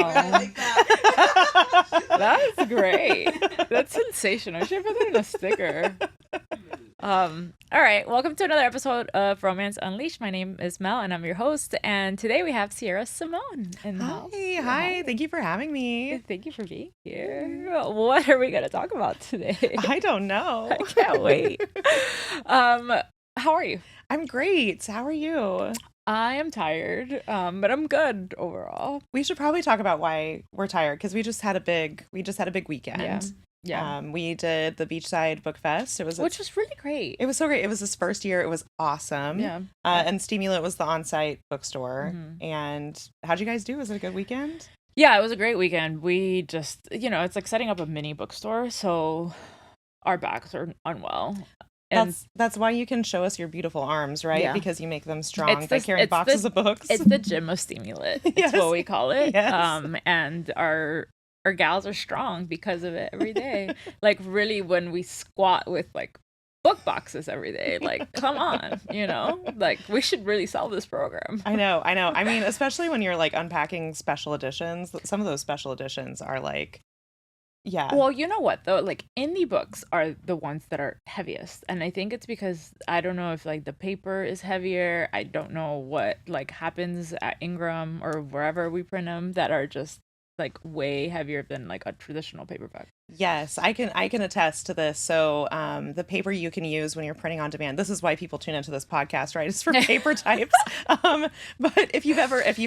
I like that. That's great. That's sensational. I should put that in a sticker. All right, welcome to another episode of Romance Unleashed. My name is Mel and I'm your host, and today we have Sierra Simone in the house. Hi, thank you for having me. Thank you for being here. What are we gonna talk about today? I don't know. I can't wait. How are you? I'm great. How are you? I am tired, but I'm good overall. We should probably talk about why we're tired, because we just had a big weekend. Yeah. We did the Beachside Book Fest. Which was really great. It was so great. It was his first year. It was awesome. Yeah. And Stimulant was the on-site bookstore. Mhm. And how'd you guys do? Was it a good weekend? Yeah, it was a great weekend. We just, it's like setting up a mini bookstore, so our backs are unwell. And That's why you can show us your beautiful arms, right? Yeah. Because you make them strong by It's carrying boxes of books. It's the gym of Stimulant. It's Yes. what we call it. Yes. And our gals are strong because of it every day. Like, really, when we squat with like book boxes every day, like, come on, like, we should really sell this program. I know. I mean, especially when you're like unpacking special editions, some of those special editions are like, yeah. Well, you know what though? Like, indie books are the ones that are heaviest. And I think it's because I don't know if like the paper is heavier. I don't know what like happens at Ingram or wherever we print them that are just like way heavier than like a traditional paperback. Yes, I can attest to this. So, the paper you can use when you're printing on demand. This is why people tune into this podcast, right? It's for paper types. But if you've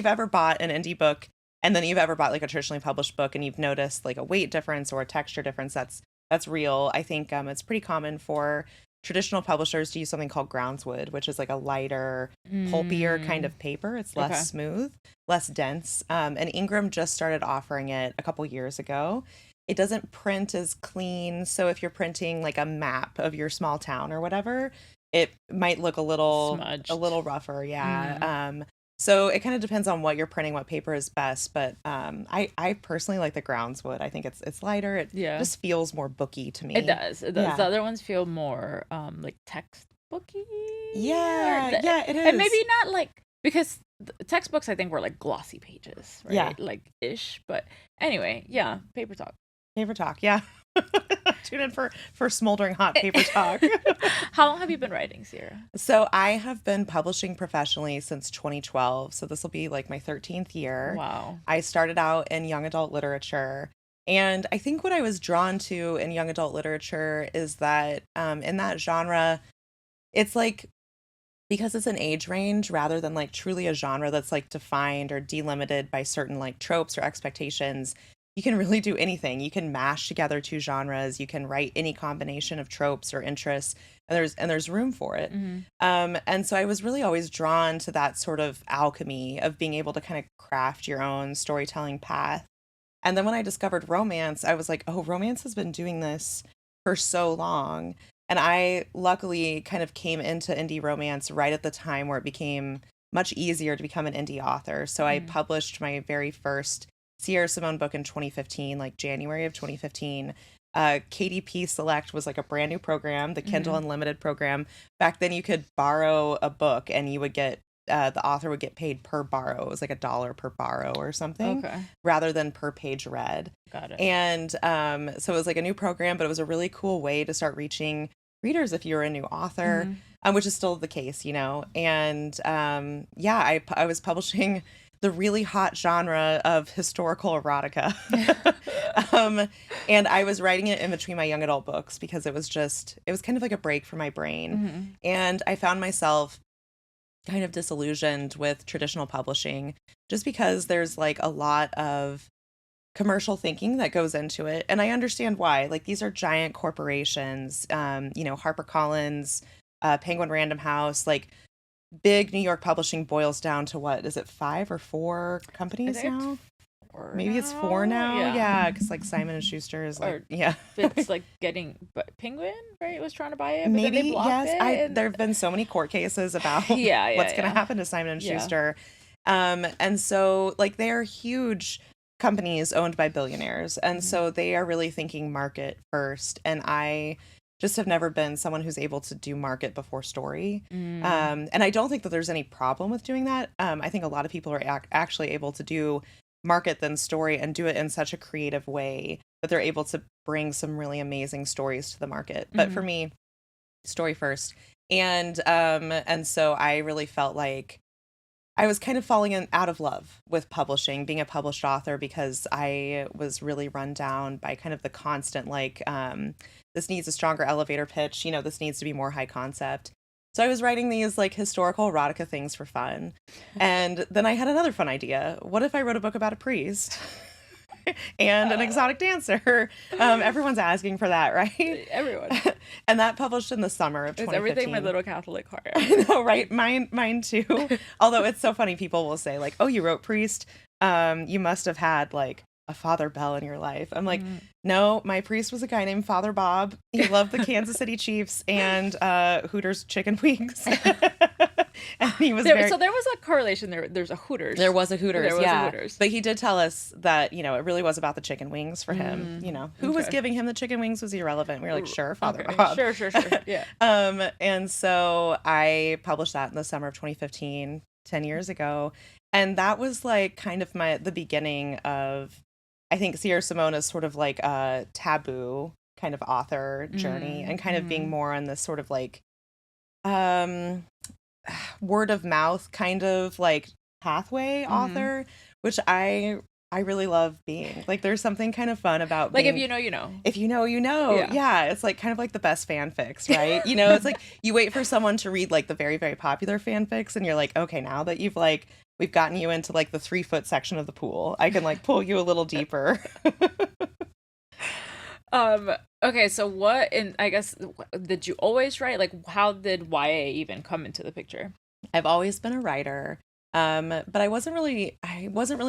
ever bought an indie book and then you've ever bought like a traditionally published book and you've noticed like a weight difference or a texture difference, that's real. I think it's pretty common for traditional publishers to use something called groundswood, which is like a lighter, pulpier kind of paper. It's less smooth, less dense. And Ingram just started offering it a couple years ago. It doesn't print as clean. So if you're printing like a map of your small town or whatever, it might look a little rougher. Yeah. So it kind of depends on what you're printing, what paper is best. But I personally like the groundswood. I think it's lighter. It just feels more booky to me. It does. It does. Yeah. The other ones feel more like textbooky. Yeah, it is. And maybe not like, because textbooks I think were like glossy pages, right? Yeah. Like ish. But anyway, yeah, paper talk. Paper talk, yeah. Tune in for smoldering hot paper talk. How long have you been writing, Sierra? So I have been publishing professionally since 2012. So this will be like my 13th year. Wow. I started out in young adult literature. And I think what I was drawn to in young adult literature is that in that genre, it's like, because it's an age range rather than like truly a genre that's like defined or delimited by certain like tropes or expectations, you can really do anything. You can mash together two genres. You can write any combination of tropes or interests, and there's room for it. Mm-hmm. And so I was really always drawn to that sort of alchemy of being able to kind of craft your own storytelling path. And then when I discovered romance, I was like, oh, romance has been doing this for so long. And I luckily kind of came into indie romance right at the time where it became much easier to become an indie author. So I published my very first Sierra Simone book in 2015, like January of 2015. KDP Select was like a brand new program, the Kindle Unlimited program. Back then you could borrow a book and you would get, the author would get paid per borrow. It was like $1 per borrow or something, rather than per page read. Got it. And so it was like a new program, but it was a really cool way to start reaching readers if you're a new author, which is still the case, And I was publishing the really hot genre of historical erotica. And I was writing it in between my young adult books because it was kind of like a break for my brain. And I found myself kind of disillusioned with traditional publishing just because there's like a lot of commercial thinking that goes into it. And I understand why. Like, these are giant corporations, HarperCollins, Penguin Random House, like, big New York publishing boils down to what is it, 5 or 4 companies now? Maybe it's 4 now. Yeah, because like Simon and Schuster is like, it's like getting, but Penguin, right, was trying to buy it. But maybe, then they blocked it. There have been so many court cases about what's going to happen to Simon and Schuster. And so like they are huge companies owned by billionaires, and so they are really thinking market first. And I just have never been someone who's able to do market before story. And I don't think that there's any problem with doing that. I think a lot of people are actually able to do market than story and do it in such a creative way that they're able to bring some really amazing stories to the market. But for me, story first. And so I really felt like I was kind of falling out of love with publishing, being a published author, because I was really run down by kind of the constant, like, this needs a stronger elevator pitch, this needs to be more high concept. So I was writing these like historical erotica things for fun. And then I had another fun idea. What if I wrote a book about a priest? And an exotic dancer. Everyone's asking for that, right? Everyone. And that published in the summer of 2015. It's everything my little Catholic heart. I know, right? Mine too. Although it's so funny, people will say like, "Oh, you wrote priest. You must have had like a Father Bell in your life." I'm like, no, my priest was a guy named Father Bob. He loved the Kansas City Chiefs and Hooters chicken wings. And he was So there was a correlation there. There's a Hooters. There was a Hooters, There was yeah. a Hooters. But he did tell us that, it really was about the chicken wings for him. Who was giving him the chicken wings was irrelevant. We were like, sure, Father Bob. Sure. Yeah. And so I published that in the summer of 2015, 10 years ago. And that was like kind of the beginning of, I think, Sierra Simone is sort of like a taboo kind of author journey, and kind of being more on this sort of like word of mouth kind of like pathway author, which I really love being. Like, there's something kind of fun about like, being, if you know, you know. If you know, you know. Yeah, it's like kind of like the best fanfics, right? It's like you wait for someone to read like the very, very popular fanfics, and you're like, okay, now that we've gotten you into like the 3-foot section of the pool, I can like pull you a little deeper. Okay, so I guess, did you always write? Like, how did YA even come into the picture? I've always been a writer, but I wasn't really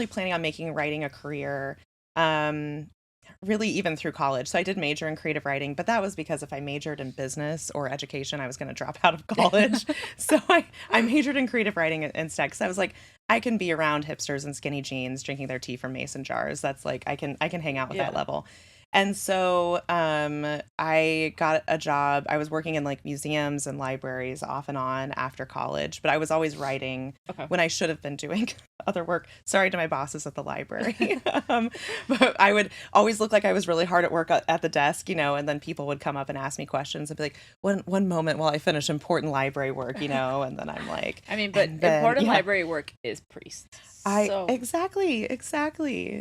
planning on making writing a career, really even through college. So I did major in creative writing, but that was because if I majored in business or education, I was going to drop out of college. So I majored in creative writing instead, because I was like, I can be around hipsters in skinny jeans drinking their tea from mason jars. That's like, I can hang out with that level. And so I got a job. I was working in like museums and libraries off and on after college, but I was always writing when I should have been doing other work. Sorry to my bosses at the library. But I would always look like I was really hard at work at the desk, and then people would come up and ask me questions and be like, one moment while I finish important library work, and then I'm like, I mean, but important library work is priests. Exactly.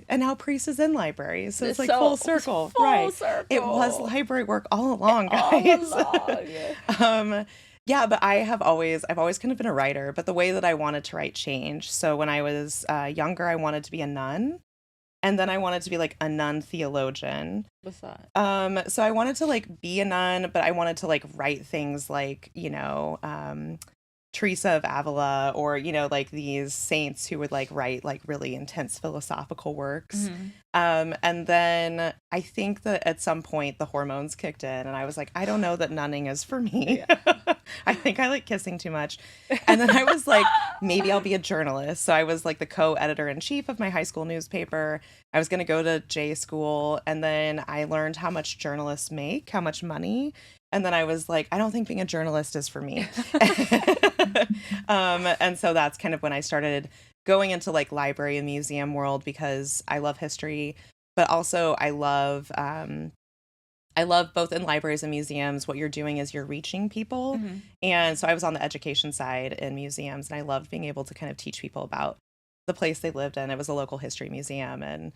And now priest is in libraries. So it's like full circle. Circle. It was library work all along, guys. Yeah, but I've always kind of been a writer, but the way that I wanted to write changed. So when I was younger, I wanted to be a nun. And then I wanted to be like a nun theologian. What's that? So I wanted to like be a nun, but I wanted to like write things like, Teresa of Avila, or like these saints who would like write like really intense philosophical works. And then I think that at some point the hormones kicked in, and I was like, I don't know that nunning is for me. I think I like kissing too much. And then I was like, maybe I'll be a journalist. So I was like the co-editor-in-chief of my high school newspaper. I was going to go to J school, and then I learned how much journalists make, how much money. And then I was like, I don't think being a journalist is for me. And so that's kind of when I started going into like library and museum world, because I love history, but also I love both in libraries and museums, what you're doing is you're reaching people. And so I was on the education side in museums, and I loved being able to kind of teach people about the place they lived in. It was a local history museum. And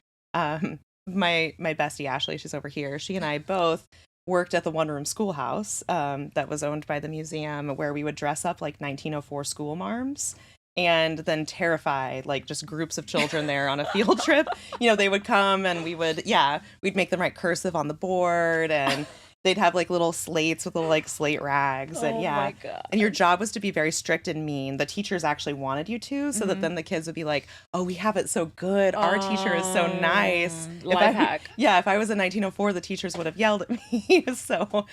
my bestie, Ashley, she's over here. She and I both worked at the one-room schoolhouse that was owned by the museum, where we would dress up like 1904 school marms and then terrify like just groups of children there on a field trip. They would come, and we'd make them write cursive on the board, and they'd have like little slates with little like slate rags. And my God. And your job was to be very strict and mean. The teachers actually wanted you to, so that then the kids would be like, oh, we have it so good. Our teacher is so nice. Life hack. Yeah, if I was in 1904, the teachers would have yelled at me. So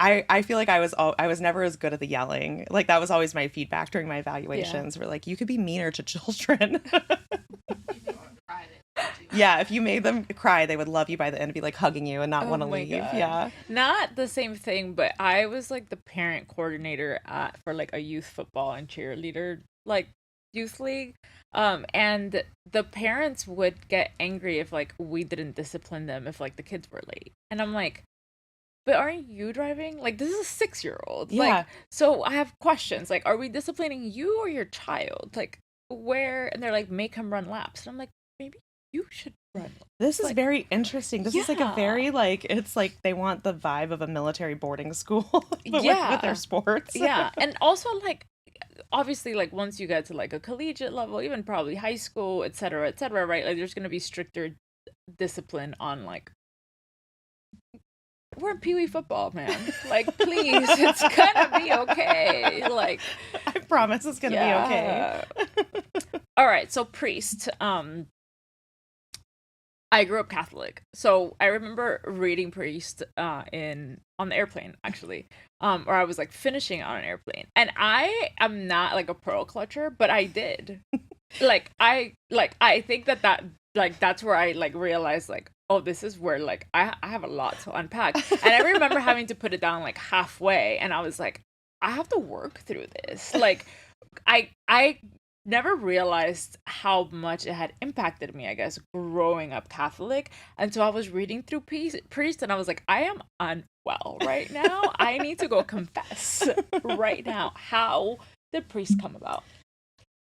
I feel like I was never as good at the yelling. Like, that was always my feedback during my evaluations. We're like, you could be meaner to children. Yeah, if you made them cry, they would love you by the end and be like hugging you and not want to leave. God. Yeah. Not the same thing, but I was like the parent coordinator for like a youth football and cheerleader like youth league. And the parents would get angry if like we didn't discipline them if like the kids were late. And I'm like, but aren't you driving? Like, this is a 6-year-old. Yeah. Like, so I have questions. Like, are we disciplining you or your child? Like, where? And they're like, make him run laps. And I'm like, maybe you should run laps. This is Like, very interesting. This is like a yeah. very like, it's like they want the vibe of a military boarding school but Yeah. with their sports. Yeah. And also, like, obviously, like, once you get to like a collegiate level, even probably high school, et cetera, right? Like, there's going to be stricter discipline on like, we're in Pee Wee football, man. Like, please, it's gonna be okay. Like, I promise it's gonna be okay. All right, so priest. I grew up Catholic, so I remember reading priest on the airplane, actually, or I was like finishing on an airplane, and I am not like a pearl clutcher, but I did. I think that like that's where I like realized like, oh, this is where like I have a lot to unpack. And I remember having to put it down like halfway, and I was like, I have to work through this. Like, I never realized how much it had impacted me, I guess, growing up Catholic. And so I was reading through priest, and I was like, I am unwell right now. I need to go confess right now. How did priest come about?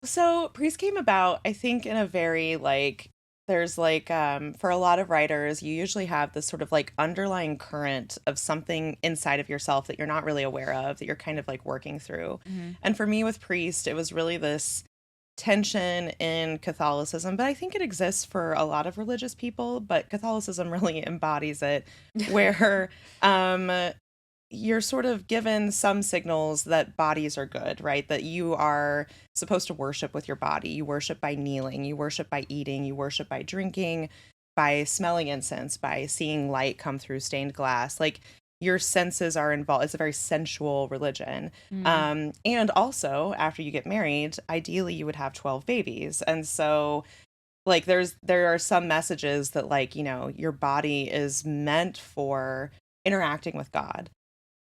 So priest came about, I think, in a very like, there's like for a lot of writers, you usually have this sort of like underlying current of something inside of yourself that you're not really aware of, that you're kind of like working through. Mm-hmm. And for me with priest, it was really this tension in Catholicism, but I think it exists for a lot of religious people, but Catholicism really embodies it, where you're sort of given some signals that bodies are good, right? That you are supposed to worship with your body. You worship by kneeling, you worship by eating, you worship by drinking, by smelling incense, by seeing light come through stained glass. Like, your senses are involved. It's a very sensual religion. And also, after you get married, ideally you would have 12 babies. And so like there are some messages that like, you know, your body is meant for interacting with God.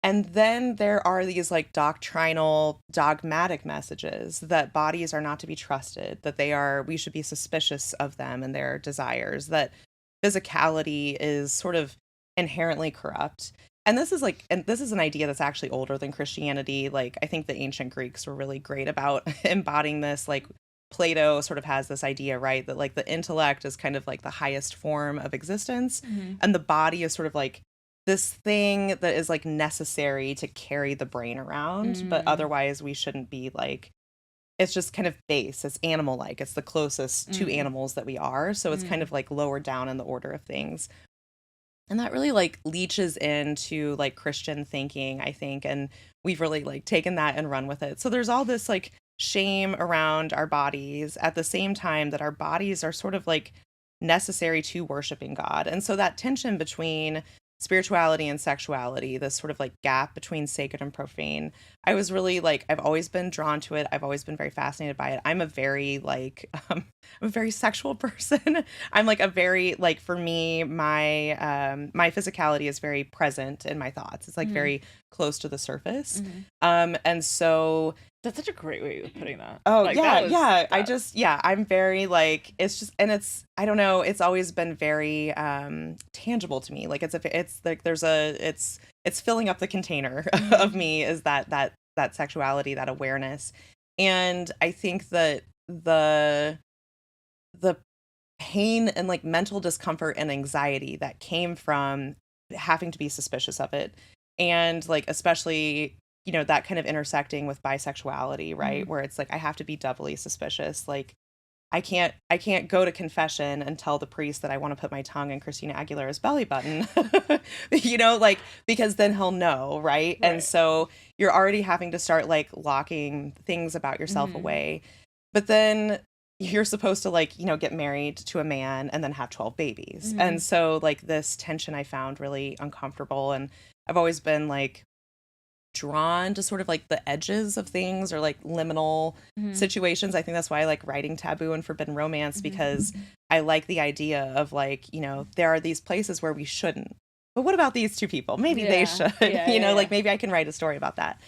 And then there are these like doctrinal, dogmatic messages that bodies are not to be trusted, that we should be suspicious of them and their desires, that physicality is sort of inherently corrupt. And this is an idea that's actually older than Christianity. Like, I think the ancient Greeks were really great about embodying this. Like, Plato sort of has this idea, right, that like the intellect is kind of like the highest form of existence, and the body is sort of like this thing that is like necessary to carry the brain around, but otherwise we shouldn't be like, it's just kind of base, it's animal like, it's the closest to animals that we are, so it's kind of like lower down in the order of things. And that really like leaches into like Christian thinking, I think, and we've really like taken that and run with it. So there's all this like shame around our bodies at the same time that our bodies are sort of like necessary to worshiping God. And so that tension between spirituality and sexuality, this sort of like gap between sacred and profane, I was really like, I've always been drawn to it. I've always been very fascinated by it. I'm a very like I'm a very sexual person. I'm like a very like, for me, my physicality is very present in my thoughts. It's like very close to the surface. And so that's such a great way of putting that. Oh, like, yeah. I'm very like, it's just, and it's, I don't know, it's always been very tangible to me. Like it's like it's filling up the container of me, is that sexuality, that awareness. And I think that the pain and like mental discomfort and anxiety that came from having to be suspicious of it, and like especially, you know, that kind of intersecting with bisexuality, right? Where it's like, I have to be doubly suspicious. Like, I can't go to confession and tell the priest that I want to put my tongue in Christina Aguilera's belly button, you know, like, because then he'll know, right? And so you're already having to start like locking things about yourself away. But then you're supposed to like, you know, get married to a man and then have 12 babies. And so like this tension I found really uncomfortable. And I've always been like drawn to sort of like the edges of things, or like liminal situations. I think that's why I like writing taboo and forbidden romance, because I like the idea of like, you know, there are these places where we shouldn't, but what about these two people? Maybe they should, you know, like maybe I can write a story about that.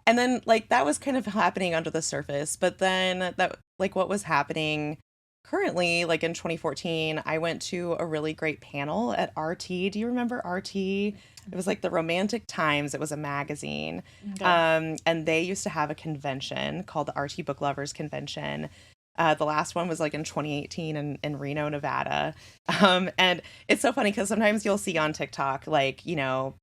And then like that was kind of happening under the surface, but then that like what was happening currently, like in 2014, I went to a really great panel at RT. Do you remember RT? It was like the Romantic Times. It was a magazine. Okay. And they used to have a convention called the RT Book Lovers Convention. The last one was like in 2018 in Reno, Nevada. And it's so funny because sometimes you'll see on TikTok, like, you know,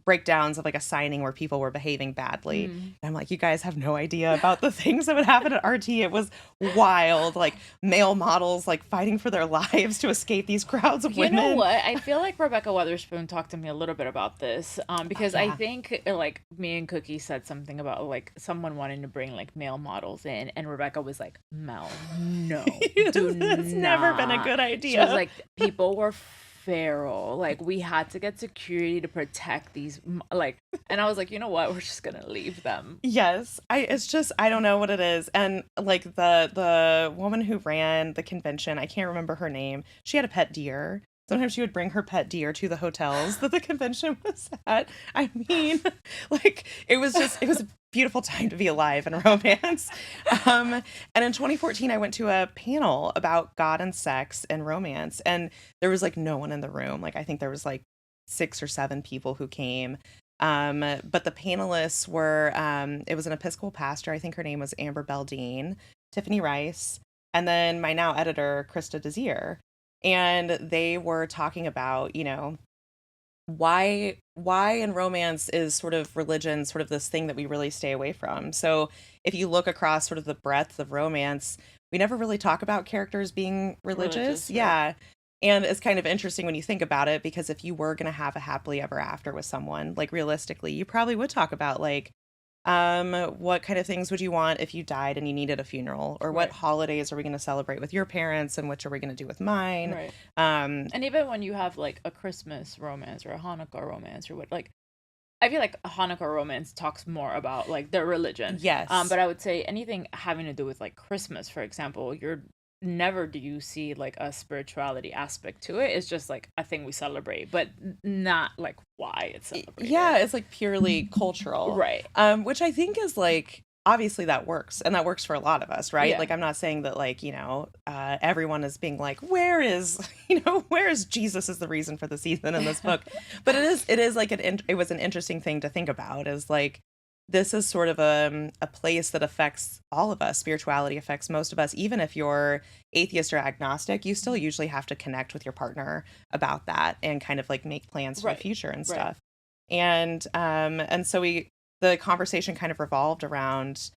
breakdowns of like a signing where people were behaving badly. And I'm like, you guys have no idea about the things that would happen at RT. It was wild. Like male models like fighting for their lives to escape these crowds of You know women. what? I feel like Rebecca Weatherspoon talked to me a little bit about this, because I Yeah. think like me and Cookie said something about like someone wanting to bring like male models in, and Rebecca was like, "Mel, no, do It's never been a not." good She was idea. like, "People were feral. Like we had to get security to protect these like," and I was like, "You know what? We're just gonna leave them." Yes, it's just I don't know what it is. And like the woman who ran the convention, I can't remember her name. She had a pet deer. Sometimes she would bring her pet deer to the hotels that the convention was at. I mean, like it was a beautiful time to be alive in romance. And in 2014 I went to a panel about God and sex and romance, and there was like no one in the room. Like I think there was like 6 or 7 people who came. But the panelists were, it was an Episcopal pastor. I think her name was Amber Beldine, Tiffany Rice, and then my now editor, Krista Desir. And they were talking about, you know, why in romance is sort of religion sort of this thing that we really stay away from. So if you look across sort of the breadth of romance, we never really talk about characters being religious. Religious, right? Yeah. And it's kind of interesting when you think about it, because if you were going to have a happily ever after with someone, like realistically, you probably would talk about like, what kind of things would you want if you died and you needed a funeral, or what Right. holidays are we going to celebrate with your parents and which are we going to do with mine? Right. Um, And even when you have like a Christmas romance or a Hanukkah romance or what, like I feel like a Hanukkah romance talks more about like their religion. yes. But I would say anything having to do with like Christmas, for example, you're never do you see like a spirituality aspect to it. It's just like a thing we celebrate, but not like why it's celebrated. Yeah, it's like purely cultural. Right. Which I think is like obviously that works, and that works for a lot of us, right? Yeah. Like I'm not saying that like, you know, everyone is being like, where is, you know, where is Jesus is the reason for the season in this book. But it is like it was an interesting thing to think about, is like this is sort of a place that affects all of us. Spirituality affects most of us. Even if you're atheist or agnostic, you still usually have to connect with your partner about that and kind of like make plans for Right. the future and Right. stuff. And so the conversation kind of revolved around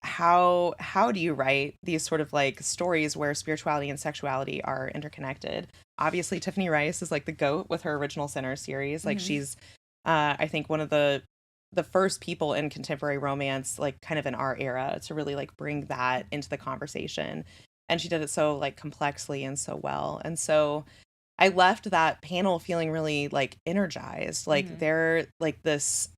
how do you write these sort of like stories where spirituality and sexuality are interconnected. Obviously Tiffany Rice is like the goat with her original Sinner series. Like Mhm. she's I think one of the first people in contemporary romance, like kind of in our era, to really like bring that into the conversation. And she did it so like complexly and so well. And so I left that panel feeling really like energized. Like Mhm. there like this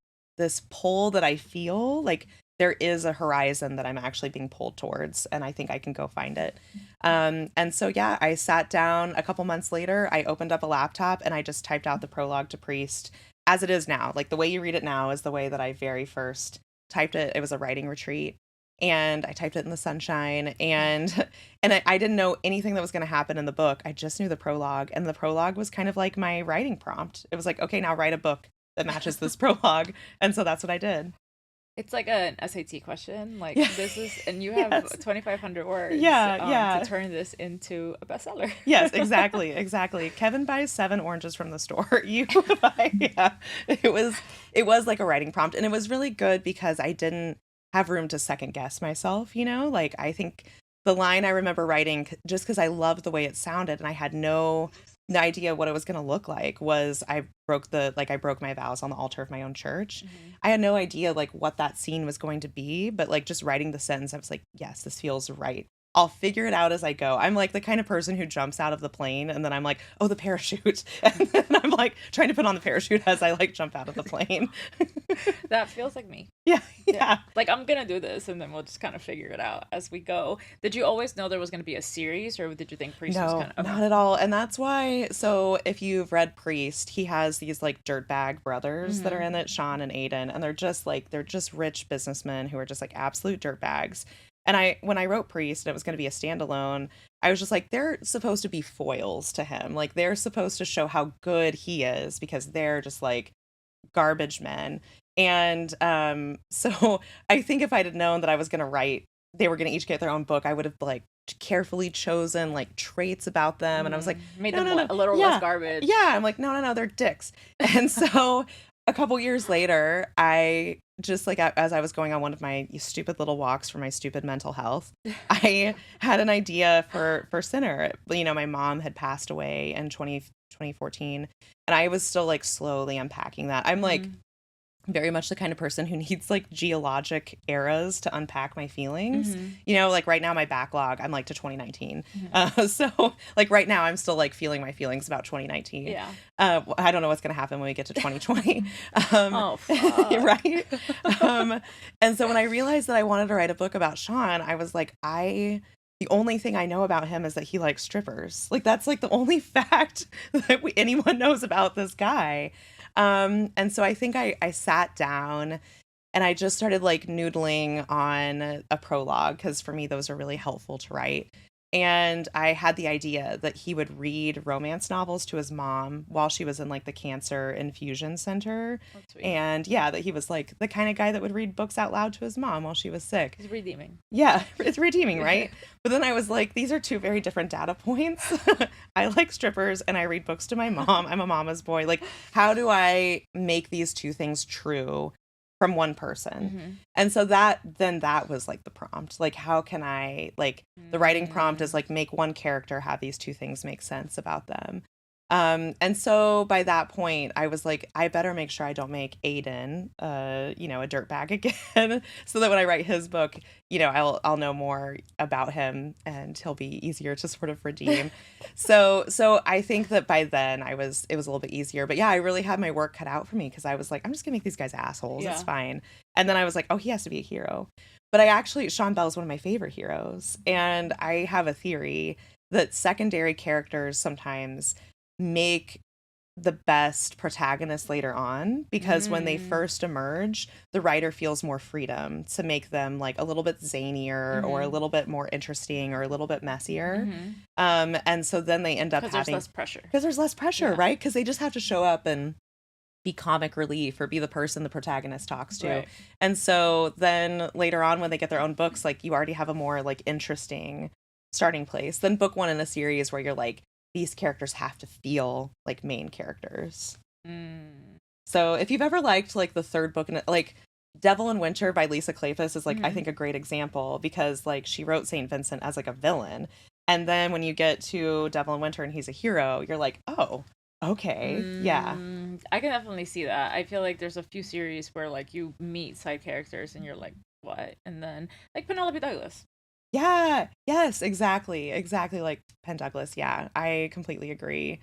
pull that I feel like there is a horizon that I'm actually being pulled towards, and I think I can go find it. And so yeah, I sat down a couple months later, I opened up a laptop and I just typed out the prologue to Priest as it is now. Like the way you read it now is the way that I very first typed it. It was a writing retreat. And I typed it in the sunshine, and I didn't know anything that was going to happen in the book. I just knew the prologue, and the prologue was kind of like my writing prompt. It was like, okay, now write a book that matches this prologue. And so that's what I did. It's like an SAT question. Like Yeah. this is, and you have Yes. 2,500 words. Yeah, yeah. To turn this into a bestseller. Yes, exactly, exactly. Kevin buys 7 oranges from the store. You buy, yeah. It was like a writing prompt, and it was really good because I didn't have room to second guess myself, you know? Like I think the line I remember writing just because I loved the way it sounded and I had no idea what it was going to look like was I broke my vows on the altar of my own church. Mhm. I had no idea like what that scene was going to be, but like just writing the sentence, I was like, yes, this feels right. I'll figure it out as I go. I'm like the kind of person who jumps out of the plane and then I'm like, oh, the parachute. And then I'm like trying to put on the parachute as I like jump out of the plane. That feels like me. Yeah, yeah. Like I'm gonna do this, and then we'll just kind of figure it out as we go. Did you always know there was gonna be a series, or did you think Priest was No, kind of not at all. And that's why, so if you've read Priest, he has these like dirtbag brothers that are in it, Sean and Aiden, and they're just rich businessmen who are just like absolute dirtbags. And when I wrote Priest and it was going to be a standalone, I was just like, they're supposed to be foils to him. Like they're supposed to show how good he is because they're just like garbage men. And so I think if I'd have known that I was going to write, they were going to each get their own book, I would have like carefully chosen like traits about them. And I was like, Made no, them no, no. a little Yeah. less garbage. Yeah. I'm like, no, no, no, they're dicks. And so a couple years later, I just like as I was going on one of my stupid little walks for my stupid mental health, I had an idea for Sinner. You know, my mom had passed away in 2014, and I was still like slowly unpacking that. I'm like very much the kind of person who needs like geologic eras to unpack my feelings. You know, like right now my backlog, I'm like to 2019. So like right now I'm still like feeling my feelings about 2019. Yeah. I don't know what's going to happen when we get to 2020. Oh, fuck. Right. And so when I realized that I wanted to write a book about Sean, I was like, the only thing I know about him is that he likes strippers. Like that's like the only fact that anyone knows about this guy. And so I think I sat down and I just started like noodling on a prologue because for me those are really helpful to write. And I had the idea that he would read romance novels to his mom while she was in like the cancer infusion center. That's sweet. And yeah, that he was like the kind of guy that would read books out loud to his mom while she was sick. He's redeeming. Yeah, it's redeeming, right? But then I was like, these are two very different data points. I like strippers and I read books to my mom. I'm a mama's boy. Like, how do I make these two things true from one person? And so that was like the prompt. Like, how can I, like, the writing prompt is like, make one character have these two things make sense about them. And so by that point, I was like, I better make sure I don't make Aiden, you know, a dirtbag again, so that when I write his book, you know, I'll know more about him and he'll be easier to sort of redeem. So I think that by then it was a little bit easier. But yeah, I really had my work cut out for me because I was like, I'm just gonna make these guys assholes. Yeah. It's fine. And then I was like, oh, he has to be a hero. But Sean Bell's one of my favorite heroes, and I have a theory that secondary characters sometimes make the best protagonists later on because when they first emerge, the writer feels more freedom to make them like a little bit zanier or a little bit more interesting or a little bit messier. And so then they end up having there's less pressure. Because there's less pressure, right? Because they just have to show up and be comic relief or be the person the protagonist talks to. Right. And so then later on when they get their own books, like you already have a more like interesting starting place than book one in a series where you're like, these characters have to feel like main characters. So if you've ever liked like the third book in like Devil in Winter by Lisa Kleypas is like I think a great example because like she wrote Saint Vincent as like a villain, and then when you get to Devil in Winter and he's a hero, you're like, oh, okay, yeah. I can definitely see that. I feel like there's a few series where like you meet side characters and you're like, what? And then like Penelope Douglas. Yeah, yes, exactly like Penn Douglas. Yeah, I completely agree.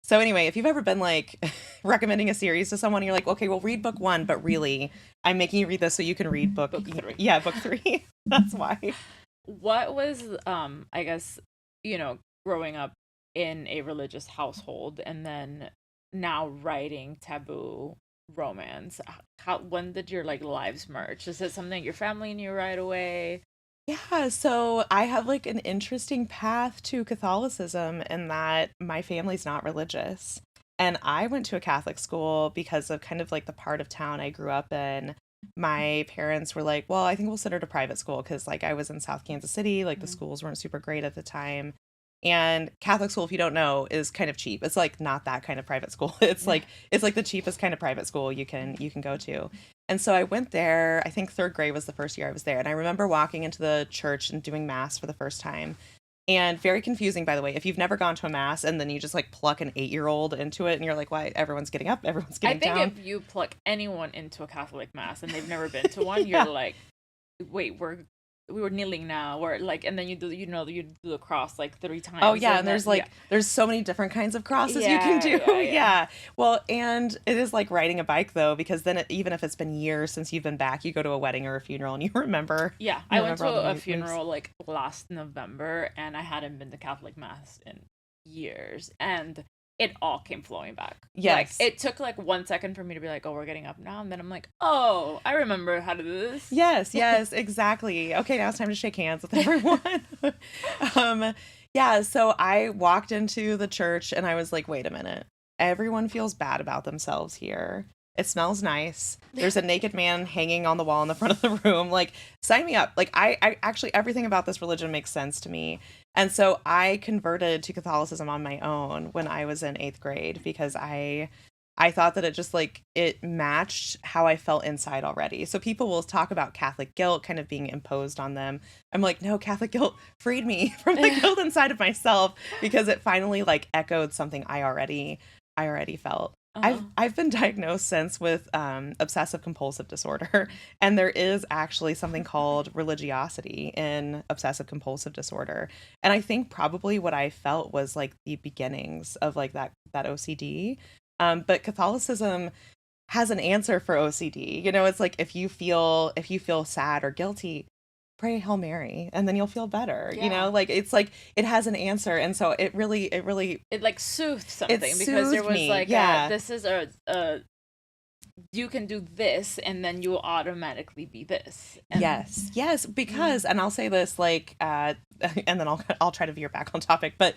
So anyway, if you've ever been like recommending a series to someone, you're like, okay, well, read book one, but really, I'm making you read this so you can read book 3. Yeah, book 3. That's why. What was, I guess, you know, growing up in a religious household and then now writing taboo romance, when did your like lives merge? Is it something your family knew right away? Yeah, so I have like an interesting path to Catholicism in that my family's not religious. And I went to a Catholic school because of kind of like the part of town I grew up in. My parents were like, well, I think we'll send her to private school because like I was in South Kansas City, like the schools weren't super great at the time. And Catholic school, if you don't know, is kind of cheap. It's like not that kind of private school. It's like the cheapest kind of private school you can go to. And so I went there. I think third grade was the first year I was there. And I remember walking into the church and doing mass for the first time. And very confusing, by the way, if you've never gone to a mass and then you just like pluck an 8-year-old into it and you're like, why everyone's getting up, everyone's getting down. I think if you pluck anyone into a Catholic mass and they've never been to one, you're like, wait, we were kneeling now, or like, and then you do the cross like 3 times. Oh yeah, and there's like there's so many different kinds of crosses you can do. Yeah. Well, and it is like riding a bike though, because then even if it's been years since you've been back, you go to a wedding or a funeral and you remember. Yeah, I went to a funeral like last November, and I hadn't been to Catholic mass in years, and it all came flowing back. Yes. Like, it took like 1 second for me to be like, oh, we're getting up now. And then I'm like, oh, I remember how to do this. Yes, exactly. Okay, now it's time to shake hands with everyone. Yeah, so I walked into the church and I was like, wait a minute. Everyone feels bad about themselves here. It smells nice. There's a naked man hanging on the wall in the front of the room. Like, sign me up. Like, I actually, everything about this religion makes sense to me. And so I converted to Catholicism on my own when I was in 8th grade because I thought that it just like it matched how I felt inside already. So people will talk about Catholic guilt kind of being imposed on them. I'm like, no, Catholic guilt freed me from the guilt inside of myself because it finally like echoed something I already felt. I've been diagnosed since with obsessive compulsive disorder, and there is actually something called religiosity in obsessive compulsive disorder. And I think probably what I felt was like the beginnings of like that OCD. But Catholicism has an answer for OCD. You know, it's like if you feel sad or guilty, pray Hail Mary and then you'll feel better. You know, like it's like it has an answer. And so it really it like soothed something because there soothed was me. like Yeah. this is a you can do this and then you will automatically be this. And Yes, because, and I'll say this like, and then I'll try to veer back on topic, but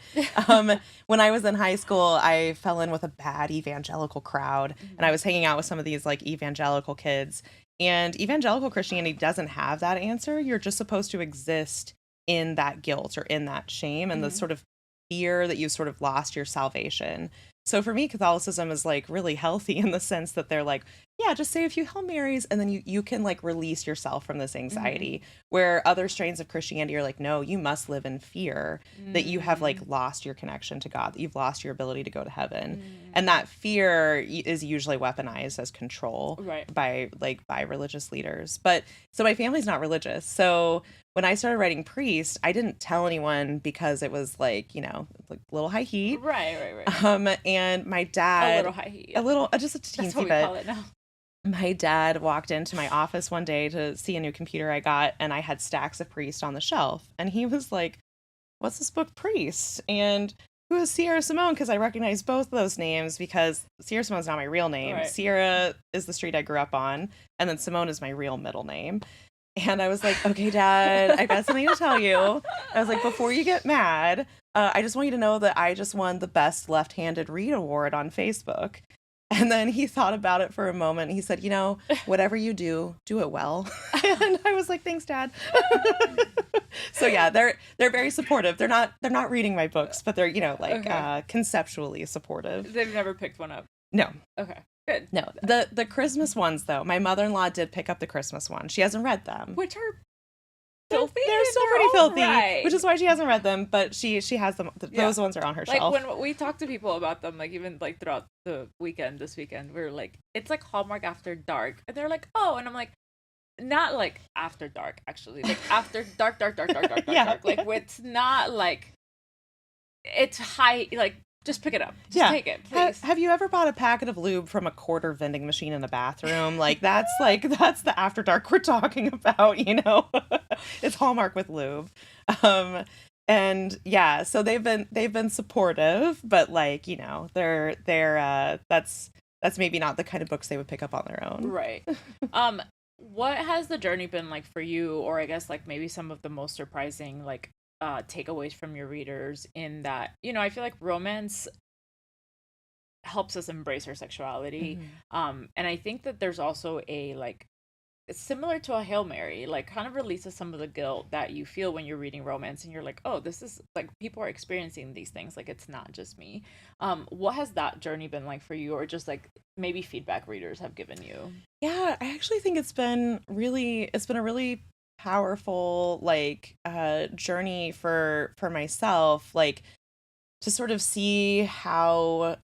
when I was in high school, I fell in with a bad evangelical crowd, and I was hanging out with some of these like evangelical kids, and evangelical Christianity doesn't have that answer. You're just supposed to exist in that guilt or in that shame and the sort of fear that you've sort of lost your salvation. So for me, Catholicism is like really healthy in the sense that they're like, yeah, just say a few Hail Marys and then you can like release yourself from this anxiety. Where other strains of Christianity are like, no, you must live in fear that you have like lost your connection to God, that you've lost your ability to go to heaven. And that fear is usually weaponized as control by religious leaders. But so my family's not religious. So when I started writing Priest, I didn't tell anyone because it was like, you know, like a little high heat. Right. And my dad, A little high heat. Just a teensy That's what we bit. call it now. My dad walked into my office one day to see a new computer I got, and I had stacks of Priest on the shelf. And he was like, what's this book, Priest? And who is Sierra Simone? Because I recognize both of those names because Sierra Simone's not my real name. Right. Sierra is the street I grew up on, and then Simone is my real middle name. And I was like, okay, Dad, I got something to tell you. I was like, before you get mad, I just want you to know that I just won the Best Left-Handed Read Award on Facebook. And then he thought about it for a moment. He said, you know, whatever you do, do it well. And I was like, thanks, Dad. So yeah, they're very supportive. They're not reading my books, but they're, you know, like conceptually supportive. They've never picked one up. No. Okay. Good. No. The Christmas ones though, my mother-in-law did pick up the Christmas one. She hasn't read them. Which are filthy. They're still pretty filthy, which is why she hasn't read them, but she has them. Those ones are on her shelf. Like when we talk to people about them, like even like throughout the weekend, this weekend, we're like, it's like Hallmark After Dark. And they're like, oh, and I'm like, not like After Dark, actually. Like After Dark. Like it's not like, it's high, like, just pick it up. Just take it, please. Have you ever bought a packet of lube from a quarter vending machine in a bathroom? That's the After Dark we're talking about, you know? It's Hallmark with lube. And yeah, so they've been supportive, but like, you know, they're that's maybe not the kind of books they would pick up on their own. Right. What has the journey been like for you, or I guess like maybe some of the most surprising like takeaways from your readers in that, you know, I feel like romance helps us embrace our sexuality. And I think that there's also a like, it's similar to a Hail Mary, like kind of releases some of the guilt that you feel when you're reading romance and you're like, oh, this is like people are experiencing these things, like it's not just me. What has that journey been like for you, or just like maybe feedback readers have given you? Yeah, I actually think it's been a really powerful like journey for myself, like to sort of see how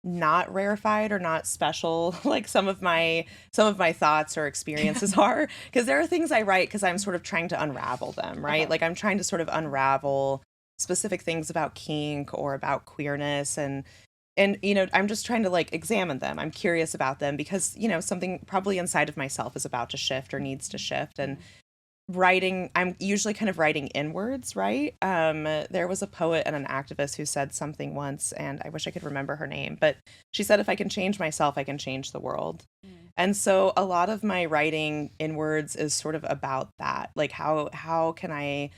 not rarefied or not special like some of my thoughts or experiences are, because there are things I write because I'm sort of trying to unravel them, right? Like I'm trying to sort of unravel specific things about kink or about queerness, and you know, I'm just trying to like examine them. I'm curious about them because, you know, something probably inside of myself is about to shift or needs to shift. And I'm usually kind of writing inwards, right? There was a poet and an activist who said something once, and I wish I could remember her name, but she said, if I can change myself, I can change the world. Mm. And so a lot of my writing inwards is sort of about that. Like how can I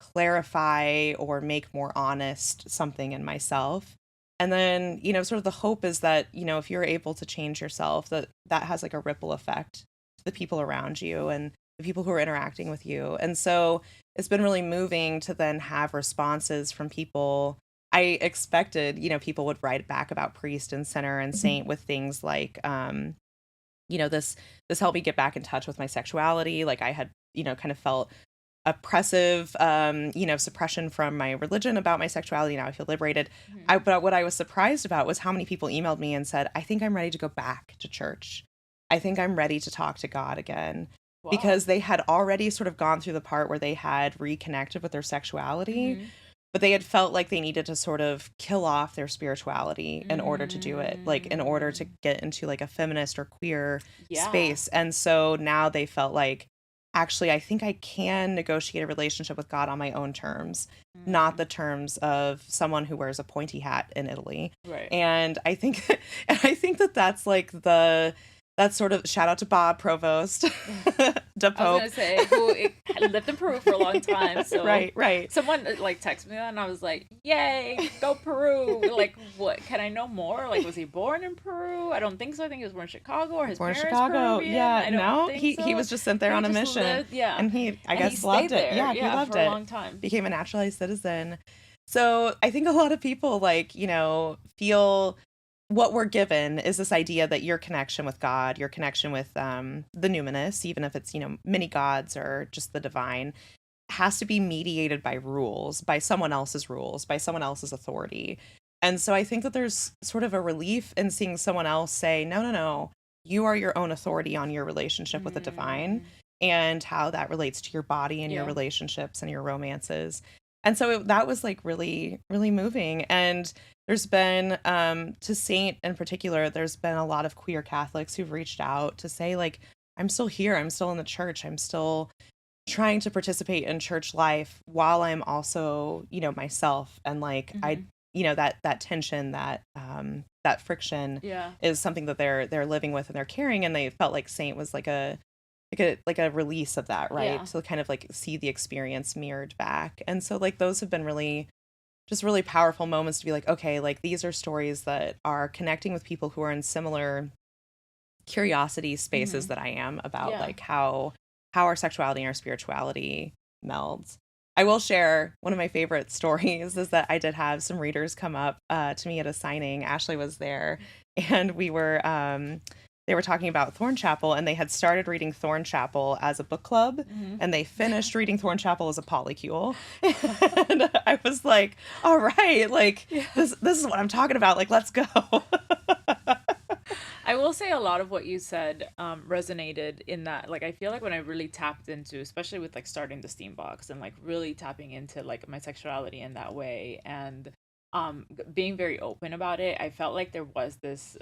clarify or make more honest something in myself? And then, sort of the hope is that, if you're able to change yourself, that has like a ripple effect to the people around you and the people who are interacting with you. And so it's been really moving to then have responses from people. I expected, people would write back about priest and sinner and saint with things like, this helped me get back in touch with my sexuality. Like I had, kind of felt oppressive, suppression from my religion about my sexuality. Now I feel liberated. Mhm. But what I was surprised about was how many people emailed me and said, I think I'm ready to go back to church. I think I'm ready to talk to God again. Wow. Because they had already sort of gone through the part where they had reconnected with their sexuality, Mhm. but they had felt like they needed to sort of kill off their spirituality in order to do it, like in order to Mm. get into like a feminist or queer Yeah. space. And so now they felt like, actually, I think I can negotiate a relationship with God on my own terms, not Mm. the terms of someone who wears a pointy hat in Italy. Right. And I think, and I think that that's sort of shout out to Bob Provost, the I was Pope. gonna say who had lived in Peru for a long time. So Right. someone like texted me that, and I was like, "Yay, go Peru!" Like, what? Can I know more? Like, was he born in Peru? I don't think so. I think he was born in Chicago, or his Born in parents Chicago. Peruvian. Yeah, I don't no, think he so. was just sent there He on a just mission, lived, yeah, and I and he guess loved stayed it. there, Yeah, he yeah, loved for a it. long time. Became a naturalized citizen. So I think a lot of people like, feel what we're given is this idea that your connection with God, your connection with the numinous, even if it's, many gods or just the divine, has to be mediated by rules, by someone else's rules, by someone else's authority. And so I think that there's sort of a relief in seeing someone else say, no, no, no, you are your own authority on your relationship with the divine Mm, and how that relates to your body and your yeah. relationships and your romances. And so that was like really, really moving. And there's been, to Saint in particular, there's been a lot of queer Catholics who've reached out to say, like, I'm still here. I'm still in the church. I'm still trying to participate in church life while I'm also, myself. And like, Mhm. that tension, that friction Yeah. is something that they're living with and they're carrying. And they felt like Saint was like a release of that, right? Yeah. To kind of like see the experience mirrored back. And so like those have been just really powerful moments to be like, okay, like these are stories that are connecting with people who are in similar curiosity spaces Mhm. that I am about Yeah. like how our sexuality and our spirituality melds. I will share one of my favorite stories is that I did have some readers come up to me at a signing. Ashley was there, and they were talking about Thornchapel, and they had started reading Thornchapel as a book club, Mhm. and they finished reading Thornchapel as a polycule. And I was like, all right, like Yeah. this is what I'm talking about. Like, let's go. I will say a lot of what you said resonated in that. Like, I feel like when I really tapped into, especially with like starting the steam box and like really tapping into like my sexuality in that way and being very open about it, I felt like there was this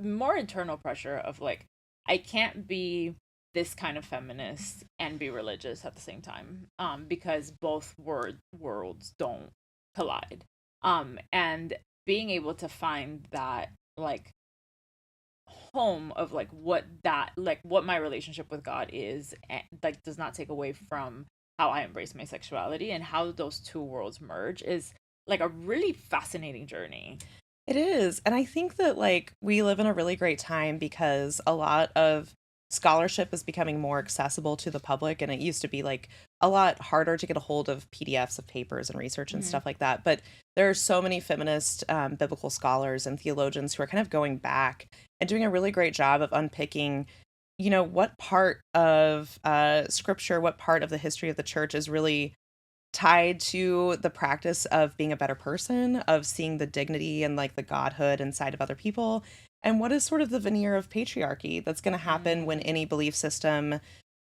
more internal pressure of like, I can't be this kind of feminist and be religious at the same time because both worlds don't collide. And being able to find that like home of like what my relationship with God is and, like does not take away from how I embrace my sexuality and how those two worlds merge is like a really fascinating journey. It is. And I think that like we live in a really great time because a lot of scholarship is becoming more accessible to the public, and it used to be like a lot harder to get a hold of PDFs of papers and research and Hmm. stuff like that. But there are so many feminist biblical scholars and theologians who are kind of going back and doing a really great job of unpicking, what part of scripture, what part of the history of the church is really tied to the practice of being a better person, of seeing the dignity and like the godhood inside of other people. And what is sort of the veneer of patriarchy that's going to happen when Mm-hmm. any belief system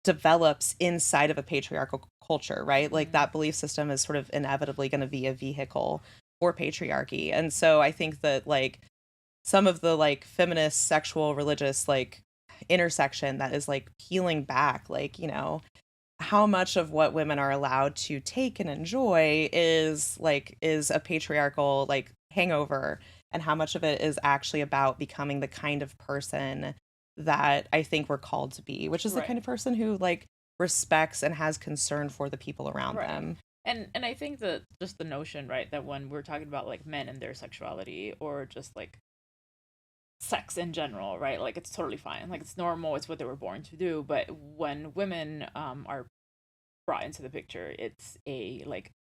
develops inside of a patriarchal culture, right? Like Mm-hmm. that belief system is sort of inevitably going to be a vehicle for patriarchy. And so I think that like some of the like feminist, sexual, religious like intersection that is like peeling back, like, how much of what women are allowed to take and enjoy is a patriarchal like hangover, and how much of it is actually about becoming the kind of person that I think we're called to be, which is the kind Right. of person who like respects and has concern for the people around Right. them. And I think that just the notion, right, that when we're talking about like men and their sexuality or just like sex in general, right, like it's totally fine, like it's normal, it's what they were born to do. But when women are brought into the picture, it's a like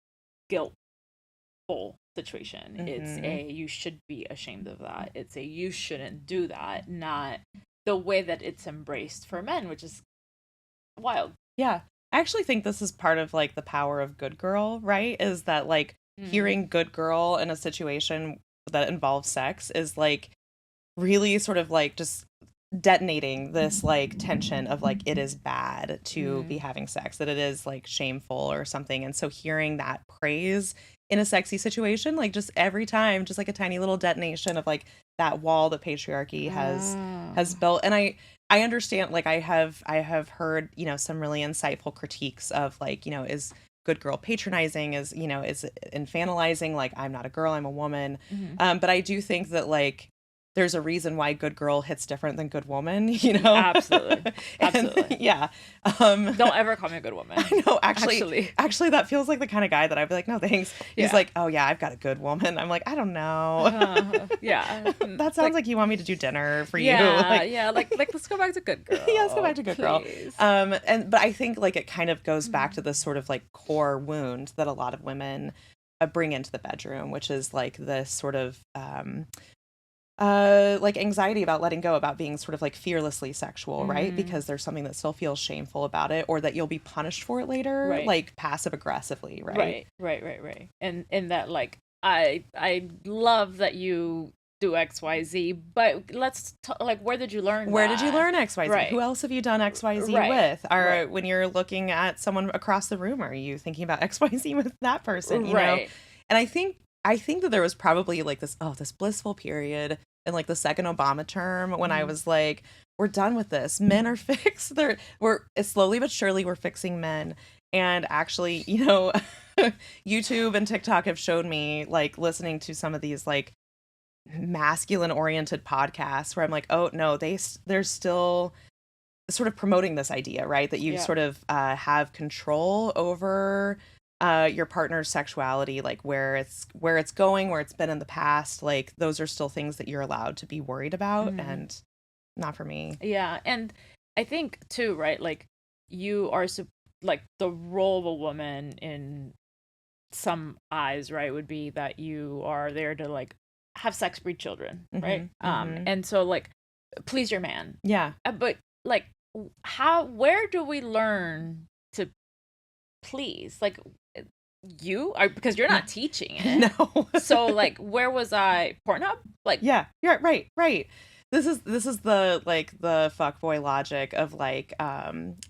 guiltful situation. It's Hmm. a you should be ashamed of that. It's a you shouldn't do that. Not the way that it's embraced for men, which is wild. Yeah. I actually think this is part of like the power of good girl, right? Is that like Mm. hearing good girl in a situation that involves sex is like really sort of like just detonating this like tension of like it is bad to be Mm. having sex, that it is like shameful or something. And so hearing that praise in a sexy situation, like just every time, just like a tiny little detonation of like that wall that patriarchy has Oh. built. And I understand, like I have heard, some really insightful critiques of like, is good girl patronizing, is infantilizing, like I'm not a girl, I'm a woman. Mhm. But I do think that like there's a reason why good girl hits different than good woman, you know? Absolutely. And Absolutely. yeah. Um Don't ever call me a good woman. I know, actually Actually. actually that feels like the kind of guy that I'd be like, "No, thanks." He's Yeah. like, "Oh yeah, I've got a good woman." I'm like, "I don't know." Yeah. That sounds Like like you want me to do dinner for you. yeah, Like yeah, like let's go back to good yeah, let's go back girl, to good girl. please. And but I think like it kind of goes back to Mhm. this sort of like core wound that a lot of women bring into the bedroom, which is like this sort of like anxiety about letting go, about being sort of like fearlessly sexual, right? Mm. Because there's something that still feels shameful about it, or that you'll be punished for it later, Right. like passive aggressively, right? Right. And that like I love that you do XYZ, but like where did you learn Where did you that? learn XYZ? Who Right. else have you done XYZ Right. with? Or Right. when you're looking at someone across the room, are you thinking about XYZ with that person, you know? Right. And I think that there was probably like this blissful period in like the second Obama term when I Mhm. was like, we're done with this. Men are fixed. We're slowly but surely we're fixing men. And actually, YouTube and TikTok have showed me like listening to some of these like masculine oriented podcasts where I'm like, oh no, they're still sort of promoting this idea, right? That you Yeah. sort of have control over your partner's sexuality, like where it's going, where it's been in the past. Like those are still things that you're allowed to be worried about, Mhm. and not for me. Yeah, and I think too, right? Like you are like the role of a woman in some eyes, right, would be that you are there to like have sex, breed children, right? Hmm. Hmm. And so like please your man. Yeah. But like how where do we learn to please? Like you are because you're not teaching it. No. So like where was I? Pornhub? Like Yeah, yeah, right, right. This is the like the fuckboy logic of like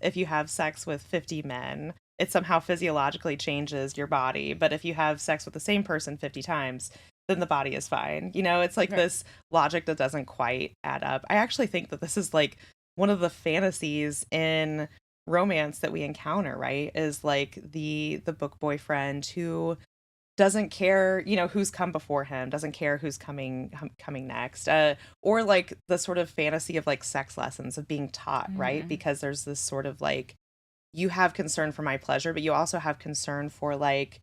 if you have sex with 50 men, it somehow physiologically changes your body, but if you have sex with the same person 50 times, then the body is fine. It's like right. this logic that doesn't quite add up. I actually think that this is like one of the fantasies in romance that we encounter, right? Is like the book boyfriend who doesn't care, who's come before him, doesn't care who's coming next, or like the sort of fantasy of like sex lessons of being taught, right? Mhm. Because there's this sort of like you have concern for my pleasure, but you also have concern for like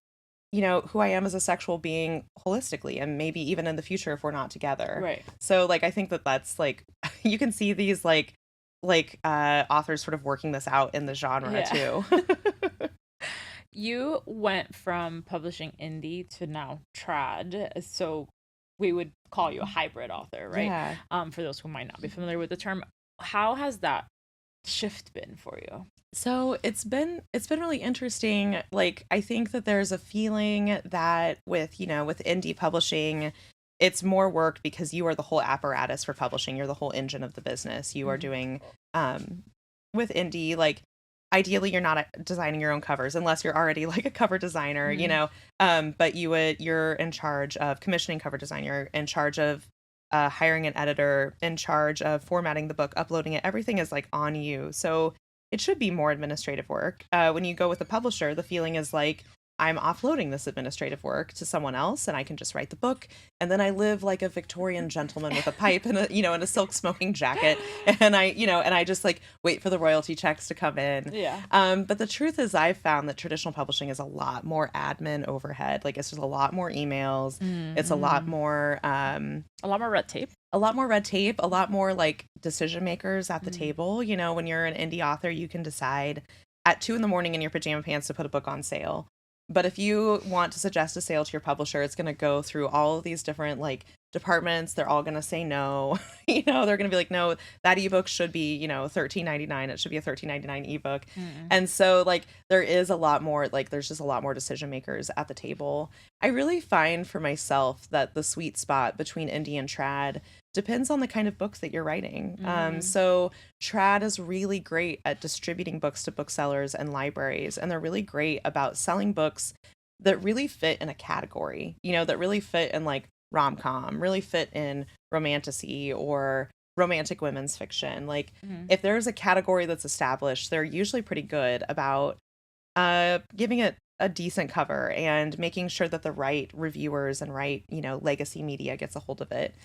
who I am as a sexual being holistically, and maybe even in the future if we're not together. Right. So like I think that that's like you can see these like authors sort of working this out in the genre Yeah. too. You went from publishing indie to now trad, so we would call you a hybrid author, right? Yeah. For those who might not be familiar with the term, how has that shift been for you? So it's been really interesting. Like I think that there's a feeling that with indie publishing, it's more work because you are the whole apparatus for publishing. You're the whole engine of the business. You are Mhm. doing with indie, like ideally you're not designing your own covers unless you're already like a cover designer, Mhm. but you're in charge of commissioning cover design, you're in charge of hiring an editor, in charge of formatting the book, uploading it. Everything is like on you. So it should be more administrative work. When you go with a publisher, the feeling is like, I'm offloading this administrative work to someone else and I can just write the book. And then I live like a Victorian gentleman with a pipe and and a silk smoking jacket. And I just like wait for the royalty checks to come in. Yeah. But the truth is I've found that traditional publishing is a lot more admin overhead. Like it's just a lot more emails. It's a lot more, a lot more red tape. a lot more red tape, a lot more like decision makers at the table. When you're an indie author, you can decide at 2 a.m. in your pajama pants to put a book on sale. But if you want to suggest a sale to your publisher, it's going to go through all of these different like departments. They're all going to say no. They're going to be like, no, that ebook should be, $13.99. It should be a $13.99 ebook. And so like there is a lot more, like there's just a lot more decision makers at the table. I really find for myself that the sweet spot between indie and trad depends on the kind of books that you're writing. So trad is really great at distributing books to booksellers and libraries, and they're really great about selling books that really fit in a category, that really fit in like rom-com, really fit in romantasy or romantic women's fiction. Like if there's a category that's established, they're usually pretty good about giving it a decent cover and making sure that the right reviewers and right, legacy media gets a hold of it.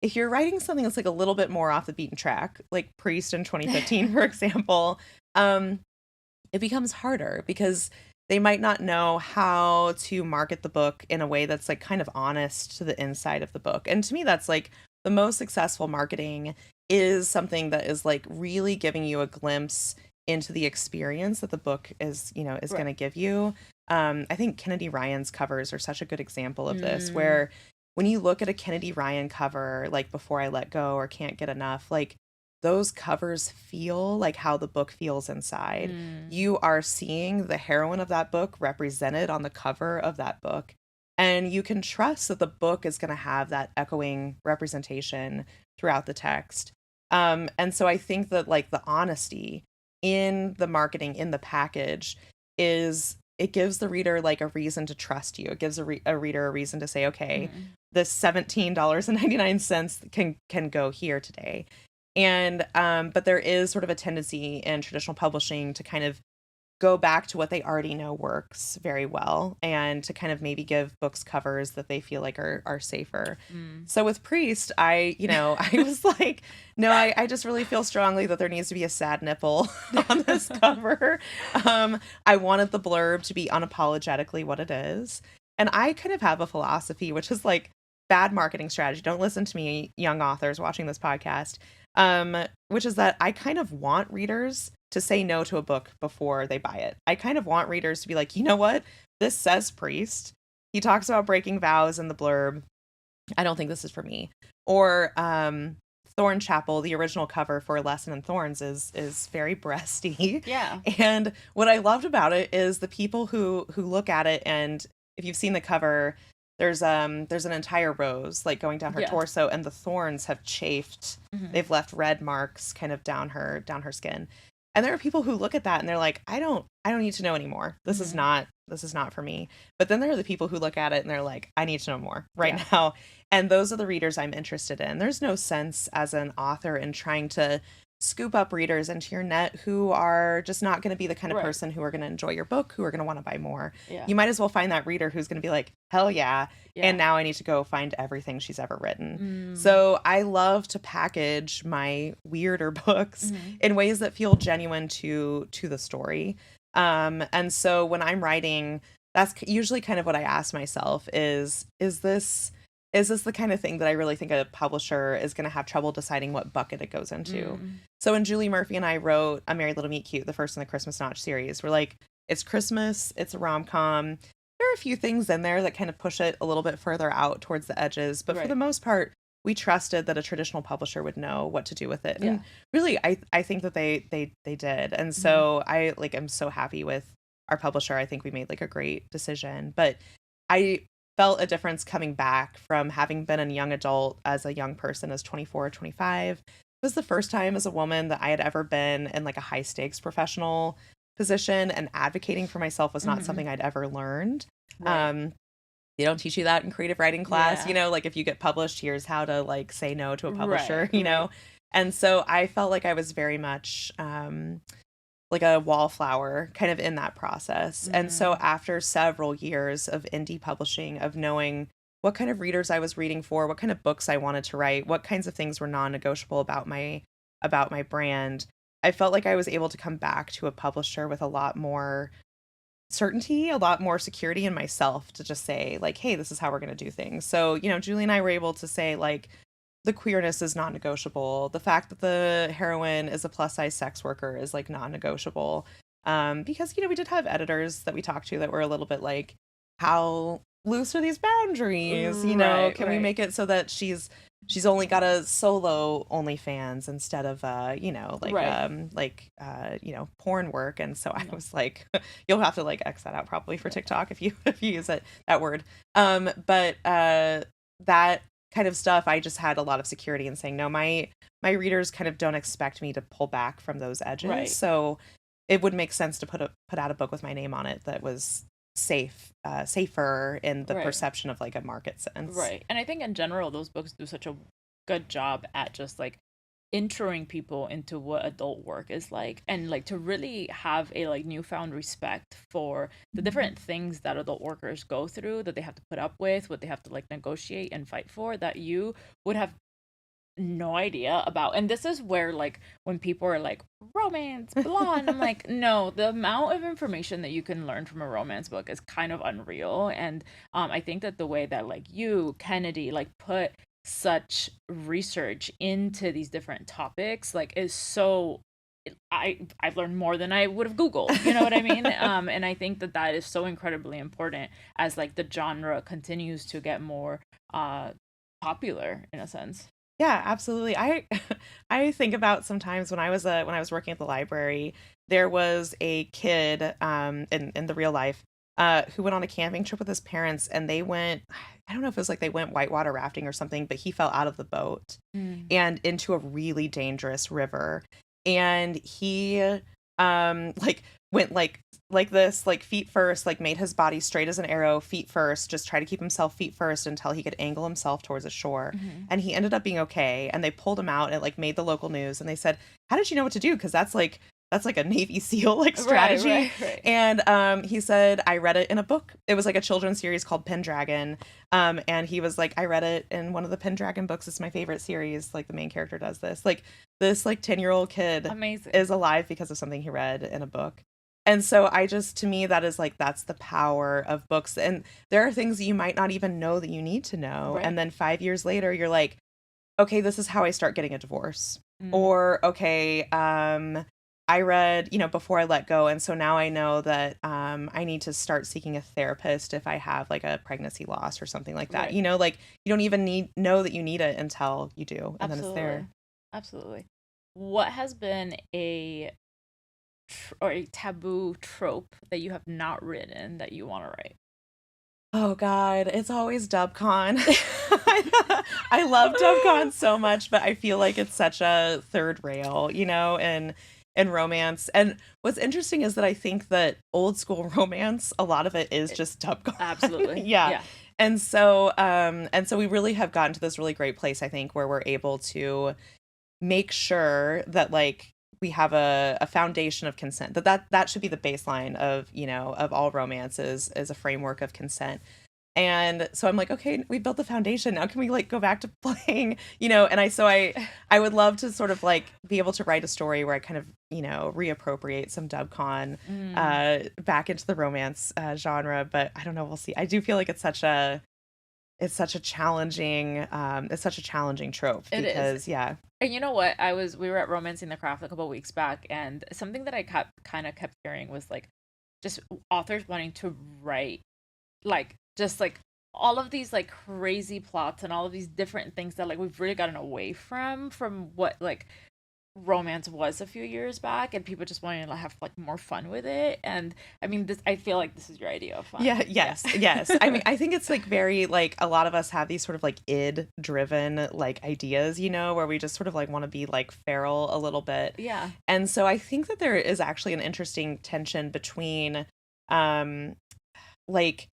If you're writing something that's like a little bit more off the beaten track, like Priest in 2015, for example, it becomes harder because they might not know how to market the book in a way that's like kind of honest to the inside of the book. And to me, that's like the most successful marketing is something that is like really giving you a glimpse into the experience that the book is going to give you. I think Kennedy Ryan's covers are such a good example of this, where when you look at a Kennedy Ryan cover, like Before I Let Go or Can't Get Enough, like those covers feel like how the book feels inside. You are seeing the heroine of that book represented on the cover of that book. And you can trust that the book is going to have that echoing representation throughout the text. And so I think that like the honesty in the marketing, in the package, is it gives the reader like a reason to trust you. It gives a reader a reason to say, okay, this $17.99 can go here today. And but there is sort of a tendency in traditional publishing to kind of go back to what they already know works very well and to kind of maybe give books covers that they feel like are safer. So with Priest, I was like, no, I just really feel strongly that there needs to be a sad nipple on this cover. I wanted the blurb to be unapologetically what it is. And I kind of have a philosophy, which is like bad marketing strategy. Don't listen to me, young authors watching this podcast, which is that I kind of want readers to say no to a book before they buy it. I kind of want readers to be like, you know what? This says Priest. He talks about breaking vows in the blurb. I don't think this is for me. Or Thorn Chapel, the original cover for A Lesson in Thorns is very breasty. Yeah. And what I loved about it is the people who look at it, and if you've seen the cover, there's an entire rose like going down her torso, and the thorns have chafed. They've left red marks kind of down her skin. And there are people who look at that and they're like, I don't need to know anymore. This is not for me. But then there are the people who look at it and they're like, I need to know more right now. And those are the readers I'm interested in. There's no sense as an author in trying to scoop up readers into your net who are just not going to be the kind of person who are going to enjoy your book, who are going to want to buy more. You might as well find that reader who's going to be like, hell yeah. And now I need to go find everything she's ever written. So I love to package my weirder books in ways that feel genuine to the story. And so when I'm writing, that's usually kind of what I ask myself is this the kind of thing that I really think a publisher is going to have trouble deciding what bucket it goes into? So when Julie Murphy and I wrote A Merry Little Meet Cute, the first in the Christmas Notch series, we're like, it's Christmas, it's a rom-com. There are a few things in there that kind of push it a little bit further out towards the edges. But for the most part, we trusted that a traditional publisher would know what to do with it. And really, I think that they did. And so I'm so happy with our publisher. I think we made like a great decision. But I felt a difference coming back from having been a young adult as a young person, as 24 or 25. It was the first time as a woman that I had ever been in like a high stakes professional position, and advocating for myself was not something I'd ever learned. They don't teach you that in creative writing class, like if you get published, here's how to like say no to a publisher, you know? And so I felt like I was very much a wallflower kind of in that process. And so after several years of indie publishing, of knowing what kind of readers I was reading for, what kind of books I wanted to write, what kinds of things were non-negotiable about my brand, I felt like I was able to come back to a publisher with a lot more certainty, a lot more security in myself to just say like, hey, this is how we're going to do things. So, Julie and I were able to say like, the queerness is non-negotiable. The fact that the heroine is a plus size sex worker is like non-negotiable. Because, we did have editors that we talked to that were a little bit like, how loose are these boundaries? Can we make it so that she's only got a solo OnlyFans instead of porn work. And so I was like, you'll have to like X that out probably for TikTok if you use that word. But that kind of stuff, I just had a lot of security in saying, no, my readers kind of don't expect me to pull back from those edges. Right. So it would make sense to put out a book with my name on it that was safer in the perception of like a market sense. Right. And I think in general, those books do such a good job at just like introing people into what adult work is like, and like to really have a like newfound respect for the different things that adult workers go through, that they have to put up with, what they have to like negotiate and fight for, that you would have no idea about. And this is where like when people are like romance blonde, I'm like, no, the amount of information that you can learn from a romance book is kind of unreal. And I think that the way that like you, Kennedy, like put such research into these different topics like is so I've learned more than I would have Googled, you know what I mean? And I think that is so incredibly important as like the genre continues to get more popular in a sense. Yeah, absolutely. I think about sometimes when I was working at the library, there was a kid in the real life who went on a camping trip with his parents, and they went, I don't know if it was like they went whitewater rafting or something, but he fell out of the boat and into a really dangerous river. And he like went like this, like feet first, like made his body straight as an arrow, feet first, just try to keep himself feet first until he could angle himself towards the shore. And he ended up being okay. And they pulled him out and it like made the local news. And they said, how did you know what to do? Because that's like a Navy SEAL like strategy. Right. And he said, I read it in a book. It was like a children's series called Pendragon. And he was like, I read it in one of the Pendragon books. It's my favorite series. Like the main character does this. Like this like 10-year-old kid Amazing. is alive because of something he read in a book. And so to me, that is like, that's the power of books. And there are things that you might not even know that you need to know. Right. And then 5 years later, you're like, okay, this is how I start getting a divorce. Or, okay, I read, Before I Let Go. And so now I know that I need to start seeking a therapist if I have like a pregnancy loss or something like that. Right. Like you don't even know that you need it until you do. And then it's there. Absolutely. What has been a taboo trope that you have not written that you want to write? Oh God, it's always DubCon. I love DubCon so much, but I feel like it's such a third rail, in romance. And what's interesting is that I think that old school romance, a lot of it is just DubCon. Absolutely. Yeah. And so we really have gotten to this really great place, I think, where we're able to make sure that like we have a foundation of consent, that should be the baseline of of all romances, is a framework of consent. And so I'm like, okay, we built the foundation, now can we like go back to playing, and I would love to sort of like be able to write a story where I kind of reappropriate some DubCon back into the romance genre. But I don't know, we'll see. I do feel like it's such a challenging trope. It because is. Yeah. And you know what? We were at Romancing the Craft a couple weeks back, and something that I kept hearing was like just authors wanting to write like just like all of these like crazy plots and all of these different things that like we've really gotten away from what like romance was a few years back, and people just wanting to have like more fun with it. And I mean, I feel like this is your idea of fun. Yes. I mean, I think it's like very like a lot of us have these sort of like id driven like ideas, where we just sort of like want to be like feral a little bit. Yeah. And so I think that there is actually an interesting tension between like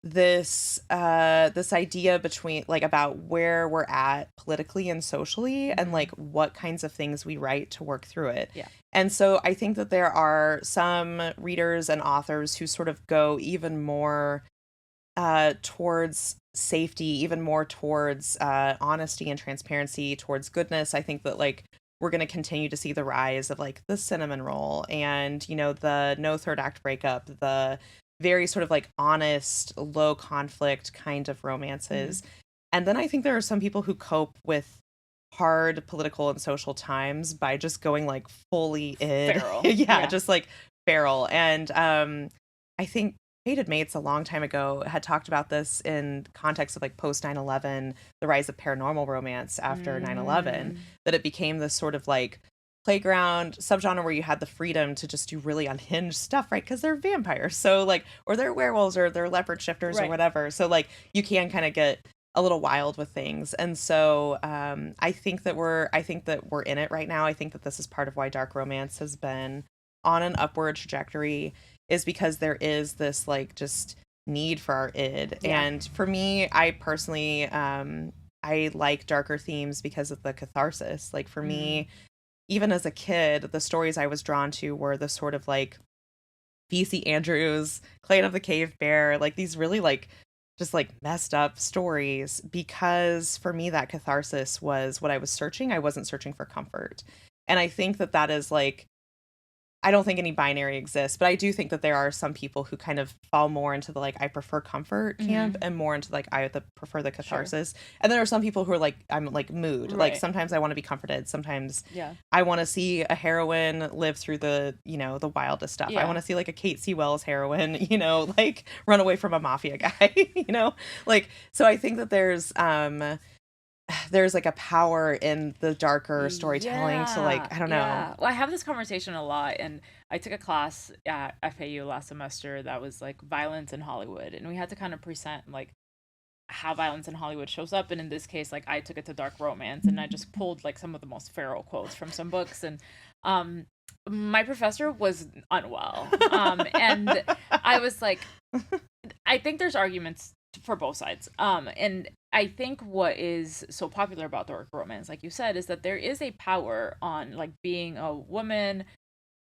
this idea between like about where we're at politically and socially and like what kinds of things we write to work through it. Yeah. And so I think that there are some readers and authors who sort of go even more towards safety, even more towards honesty and transparency, towards goodness. I think that like we're going to continue to see the rise of like the cinnamon roll and, you know, the no third act breakup, the very sort of like honest, low conflict kind of romances. And then I think there are some people who cope with hard political and social times by just going like fully id. Feral. Yeah, Yeah. just like feral. And I think Fated Mates a long time ago had talked about this in context of like post 9/11, the rise of paranormal romance after 9/11, that it became this sort of like playground subgenre where you had the freedom to just do really unhinged stuff, right? Because they're vampires, so like, or they're werewolves, or they're leopard shifters, or Right. whatever. So like, you can kind of get a little wild with things, and so I think that we're in it right now. I think that this is part of why dark romance has been on an upward trajectory, is because there is this like just need for our id. Yeah. And for me, I personally I like darker themes because of the catharsis. Like for me, even as a kid, the stories I was drawn to were the sort of like V.C. Andrews, Clan of the Cave Bear, like these really like just like messed up stories, because for me that catharsis was what I was searching. I wasn't searching for comfort. And I think that that is like, I don't think any binary exists, but I do think that there are some people who kind of fall more into the like I prefer comfort camp and more into like prefer the catharsis. And there are some people who are like, I'm like mood. Like Right. sometimes I want to be comforted. Sometimes Yeah. I want to see a heroine live through the, you know, the wildest stuff. I Yeah. want to see like a Kate C. Wells heroine, you know, like run away from a mafia guy, you know, like, so I think that there's like a power in the darker storytelling to like, I don't know. Yeah. Well, I have this conversation a lot, and I took a class at FAU last semester that was like violence in Hollywood, and we had to kind of present like how violence in Hollywood shows up. And in this case, like I took it to dark romance, and I just pulled like some of the most feral quotes from some books, and my professor was unwell, and I was like, I think there's arguments for both sides. And I think what is so popular about dark romance, like you said, is that there is a power on like being a woman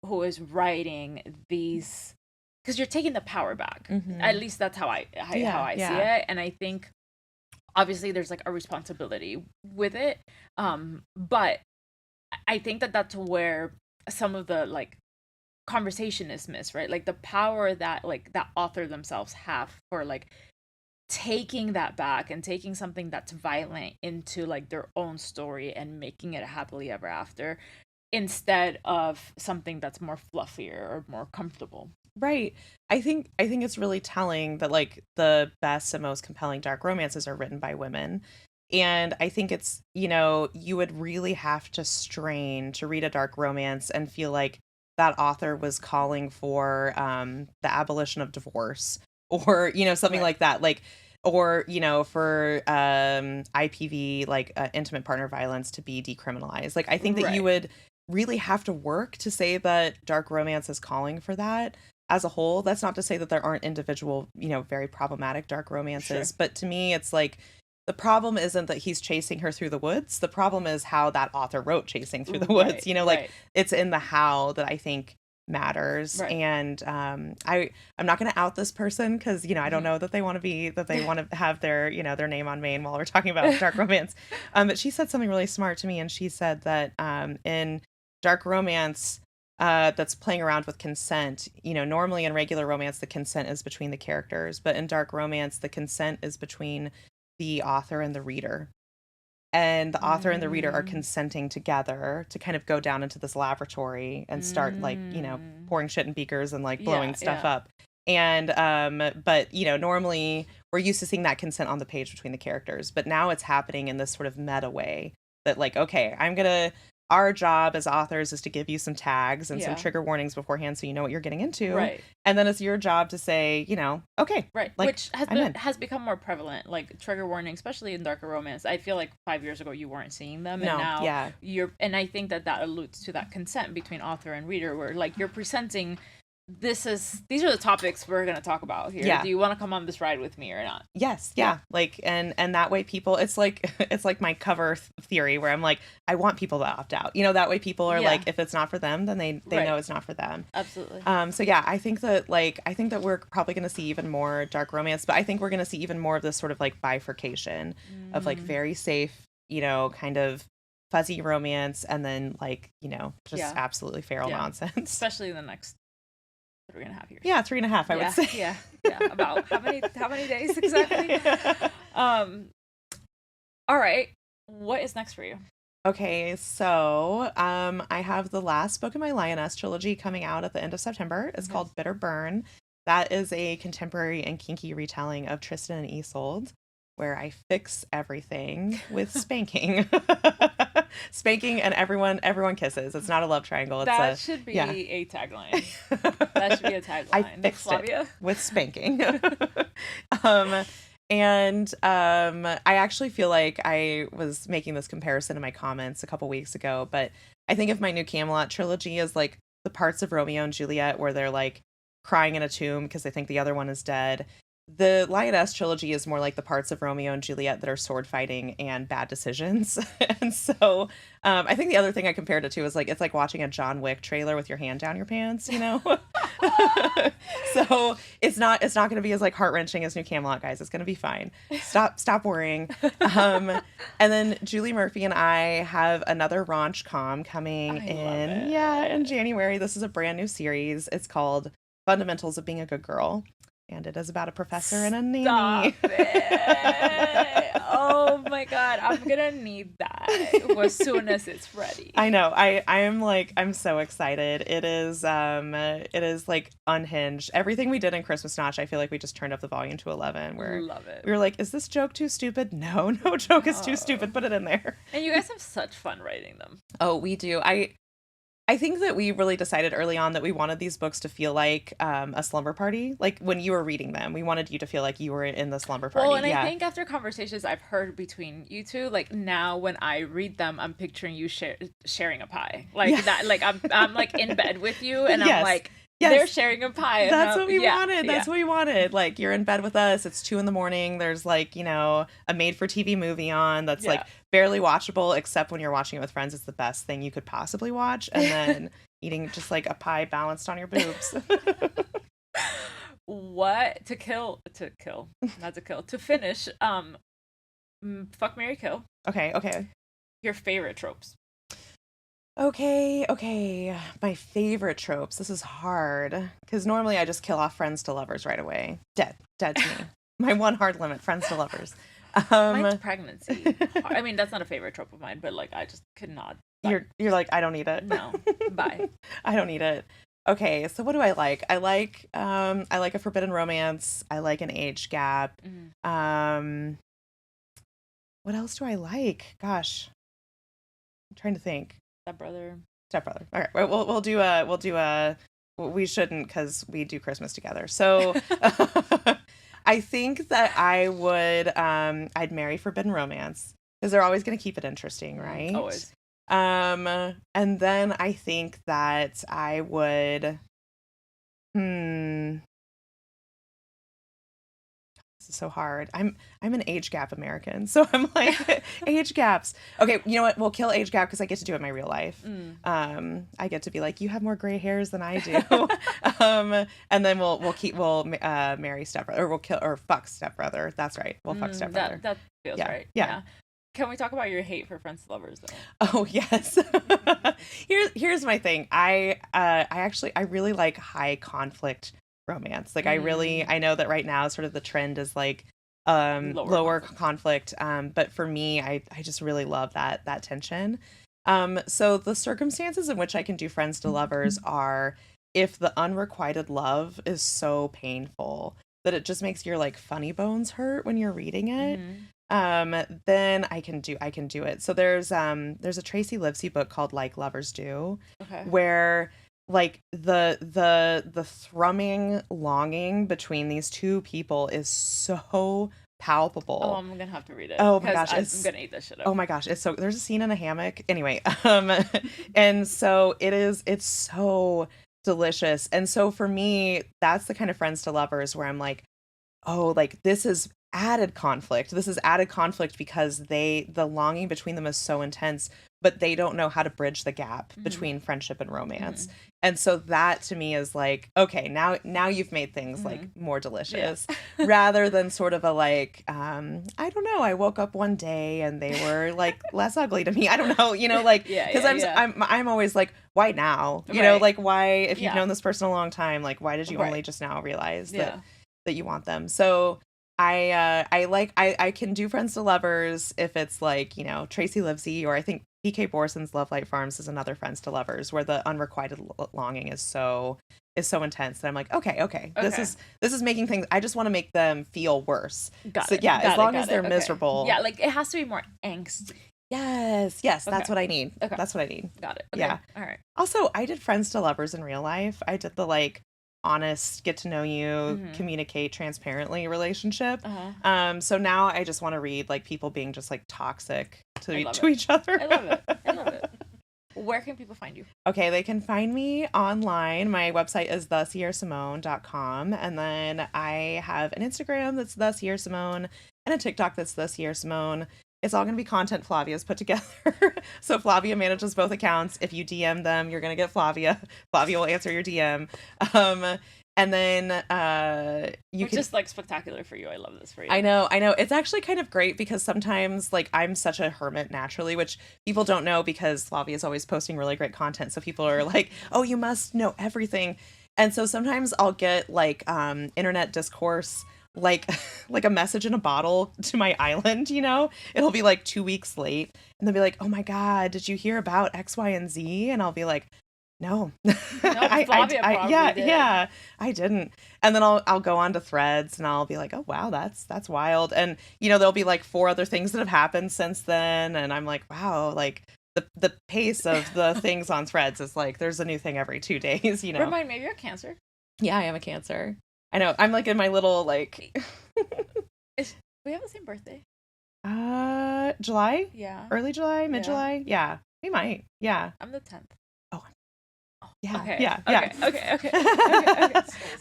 who is writing these, because you're taking the power back. At least that's how I see it. And I think obviously there's like a responsibility with it. But I think that that's where some of the like conversation is missed, right? Like the power that like that author themselves have for like taking that back and taking something that's violent into like their own story and making it a happily ever after, instead of something that's more fluffier or more comfortable. Right. I think it's really telling that like the best and most compelling dark romances are written by women. And I think it's, you know, you would really have to strain to read a dark romance and feel like that author was calling for the abolition of divorce, or, you know, something like that. Like, or, you know, for IPV, like intimate partner violence, to be decriminalized. Like, I think that you would really have to work to say that dark romance is calling for that as a whole. That's not to say that there aren't individual, you know, very problematic dark romances. But to me, it's like, the problem isn't that he's chasing her through the woods. The problem is how that author wrote Chasing Through the Woods. You know, like it's in the how that I think matters. And I'm not going to out this person because, you know, I don't know that they want to have their, you know, their name on main while we're talking about dark romance. But she said something really smart to me, and she said that in dark romance that's playing around with consent, you know, normally in regular romance the consent is between the characters, but in dark romance the consent is between the author and the reader. And the author and the reader are consenting together to kind of go down into this laboratory and start like, you know, pouring shit in beakers and like blowing stuff up. And but, you know, normally we're used to seeing that consent on the page between the characters, but now it's happening in this sort of meta way that like, okay, our job as authors is to give you some tags and some trigger warnings beforehand so you know what you're getting into. Right. And then it's your job to say, you know, okay. Right. Like, which has become more prevalent, like trigger warnings, especially in darker romance. I feel like 5 years ago you weren't seeing them, and now and I think that alludes to that consent between author and reader, where like you're presenting these are the topics we're gonna talk about here. Yeah. Do you want to come on this ride with me or not? Yes, yeah. Like, and that way people, it's like my cover theory where I'm like, I want people to opt out. You know, that way people are like, if it's not for them, then they Right. know it's not for them. Absolutely. So yeah, I think that we're probably going to see even more dark romance, but I think we're going to see even more of this sort of like bifurcation of like very safe, you know, kind of fuzzy romance, and then like, you know, just absolutely feral nonsense. Especially in the next 3.5 years. Yeah, 3.5, I would say. Yeah. About how many days exactly? All right. What is next for you? Okay, so I have the last book in my Lioness trilogy coming out at the end of September. It's called Bitter Burn. That is a contemporary and kinky retelling of Tristan and Isolde, where I fix everything with spanking. Spanking, and everyone kisses. It's not a love triangle. It's should be a tagline. That should be a tagline. I fixed Flavia? it with spanking. And I actually feel like I was making this comparison in my comments a couple weeks ago, but I think of my new Camelot trilogy as like the parts of Romeo and Juliet where they're like crying in a tomb because they think the other one is dead. The Lioness trilogy is more like the parts of Romeo and Juliet that are sword fighting and bad decisions. And so I think the other thing I compared it to is like, it's like watching a John Wick trailer with your hand down your pants, you know? So it's not going to be as like heart-wrenching as New Camelot, guys. It's going to be fine. Stop worrying. And then Julie Murphy and I have another raunch com coming in January. This is a brand new series. It's called Fundamentals of Being a Good Girl. And it is about a professor and a nanny. Stop it. Oh my god, I'm gonna need that as soon as it's ready. I know. I'm so excited. It is like unhinged. Everything we did in Christmas Notch, I feel like we just turned up the volume to 11. Love it. We were like, is this joke too stupid? No joke is too stupid. Put it in there. And you guys have such fun writing them. Oh, we do. I think that we really decided early on that we wanted these books to feel like a slumber party. Like when you were reading them, we wanted you to feel like you were in the slumber party. Well, and I think after conversations I've heard between you two, like now when I read them, I'm picturing you sharing a pie. Like that, like I'm like in bed with you and I'm like, they're sharing a pie. That's what we wanted. That's what we wanted. Like you're in bed with us. It's 2 a.m. There's like, you know, a made for TV movie on that's like barely watchable, except when you're watching it with friends. It's the best thing you could possibly watch. And then eating just like a pie balanced on your boobs. What to finish? Fuck, marry, kill. Okay. Your favorite tropes. Okay. My favorite tropes. This is hard because normally I just kill off friends to lovers right away. Dead to me. My one hard limit: friends to lovers. Mine's pregnancy. I mean, that's not a favorite trope of mine, but like I just could not. You're like, I don't need it. No, bye. I don't need it. Okay, so what do I like? I like a forbidden romance. I like an age gap. What else do I like? Gosh, I'm trying to think. Stepbrother. All right, we'll do a. We shouldn't because we do Christmas together. So I think that I would. I'd marry forbidden romance because they're always going to keep it interesting, right? Always. And then I think that I would. This is so hard. I'm an age gap American, so I'm like age gaps. Okay, you know what? We'll kill age gap because I get to do it in my real life. I get to be like, you have more gray hairs than I do. And then we'll marry stepbrother, or we'll kill or fuck stepbrother. That's right. We'll fuck stepbrother. That feels right. Yeah. Can we talk about your hate for friends to lovers though? Oh yes. Here's my thing. I really like high conflict romance. Like I know that right now sort of the trend is like lower conflict. But for me, I just really love that tension. So the circumstances in which I can do friends to lovers are if the unrequited love is so painful that it just makes your like funny bones hurt when you're reading it. Then I can do it. So there's a Tracy Livesey book called Like Lovers Do, where like the thrumming longing between these two people is so palpable. Oh, I'm gonna have to read it. Oh my gosh, I'm gonna eat this shit up. Oh my gosh, it's so there's a scene in a hammock. Anyway, and so it's so delicious. And so for me, that's the kind of friends to lovers where I'm like, oh, like this is added conflict. This is added conflict because the longing between them is so intense, but they don't know how to bridge the gap between friendship and romance. And so that to me is like, okay, now you've made things like more delicious rather than sort of a like, I don't know, I woke up one day and they were like less ugly to me. I don't know, like, because I'm always like, why now? You know, like why, if you've known this person a long time, like why did you only just now realize that you want them? So I can do friends to lovers if it's like, Tracy Livesey, or I think PK Borson's Love Light Farms is another friends to lovers where the unrequited longing is so intense that I'm like, okay, this is making things, I just want to make them feel worse. As long as they're miserable. Yeah, like it has to be more angst. Yes, that's what I need. That's what I need. Got it. Okay. Yeah. All right. Also, I did friends to lovers in real life. I did the like honest, get to know you, communicate transparently relationship. So now I just want to read like people being just like toxic to each other. I love it. Where can people find you? Okay, they can find me online. My website is thesierrasimone.com, and then I have an Instagram that's the Sierra Simone and a TikTok that's the Sierra Simone. It's all going to be content Flavia's put together. So Flavia manages both accounts. If you DM them, you're going to get Flavia. Flavia will answer your DM. And then Which is like spectacular for you. I love this for you. I know. It's actually kind of great because sometimes like I'm such a hermit naturally, which people don't know because Flavia is always posting really great content. So people are like, oh, you must know everything. And so sometimes I'll get like internet discourse, like a message in a bottle to my island, it'll be like 2 weeks late and they'll be like, oh my God, did you hear about X, Y, and Z? And I'll be like, no, I didn't. And then I'll go on to Threads and I'll be like, oh wow, that's wild. And there'll be like 4 other things that have happened since then. And I'm like, wow, like the pace of the things on Threads is like, there's a new thing every 2 days, Remind me, you're a Cancer. Yeah, I am a Cancer. I know. I'm like in my little like. We have the same birthday. July? Yeah. Early July, mid July? Yeah. We might. Yeah. I'm the 10th. Oh. Yeah. Okay. Yeah. Okay.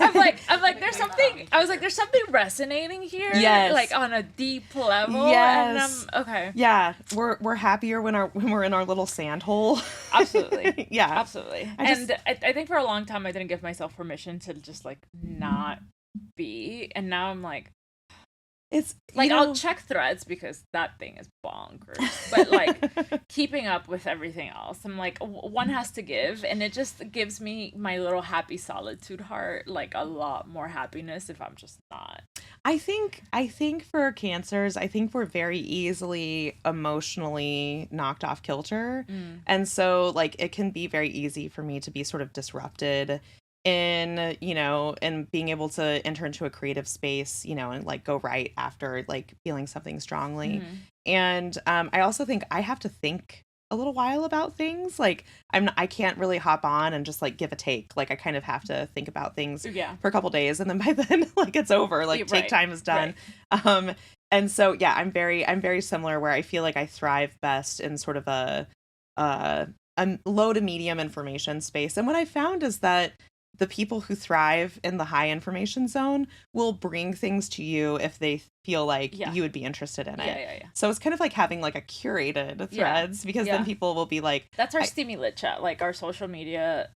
I'm like, there's something. I was like, there's something resonating here. Yes. Like on a deep level. Yes. And okay. Yeah. We're happier when we're in our little sand hole. Absolutely. Yeah. Absolutely. I think for a long time I didn't give myself permission to just like not be, and now I'm like, it's like I'll check Threads because that thing is bonkers, but like keeping up with everything else, I'm like, one has to give, and it just gives me my little happy solitude heart like a lot more happiness if I'm just not. I think for Cancers, I think we're very easily emotionally knocked off kilter, and so like it can be very easy for me to be sort of disrupted in and being able to enter into a creative space, and like go right after like feeling something strongly. And I also think I have to think a little while about things. Like I can't really hop on and just like give a take. Like I kind of have to think about things for a couple days, and then by then like it's over. Like take time is done. Right. And so yeah, I'm very similar where I feel like I thrive best in sort of a low to medium information space. And what I found is that the people who thrive in the high information zone will bring things to you if they feel like you would be interested in it. Yeah. So it's kind of like having like a curated Threads because then people will be like, that's our Steamy Lit chat. Like our social media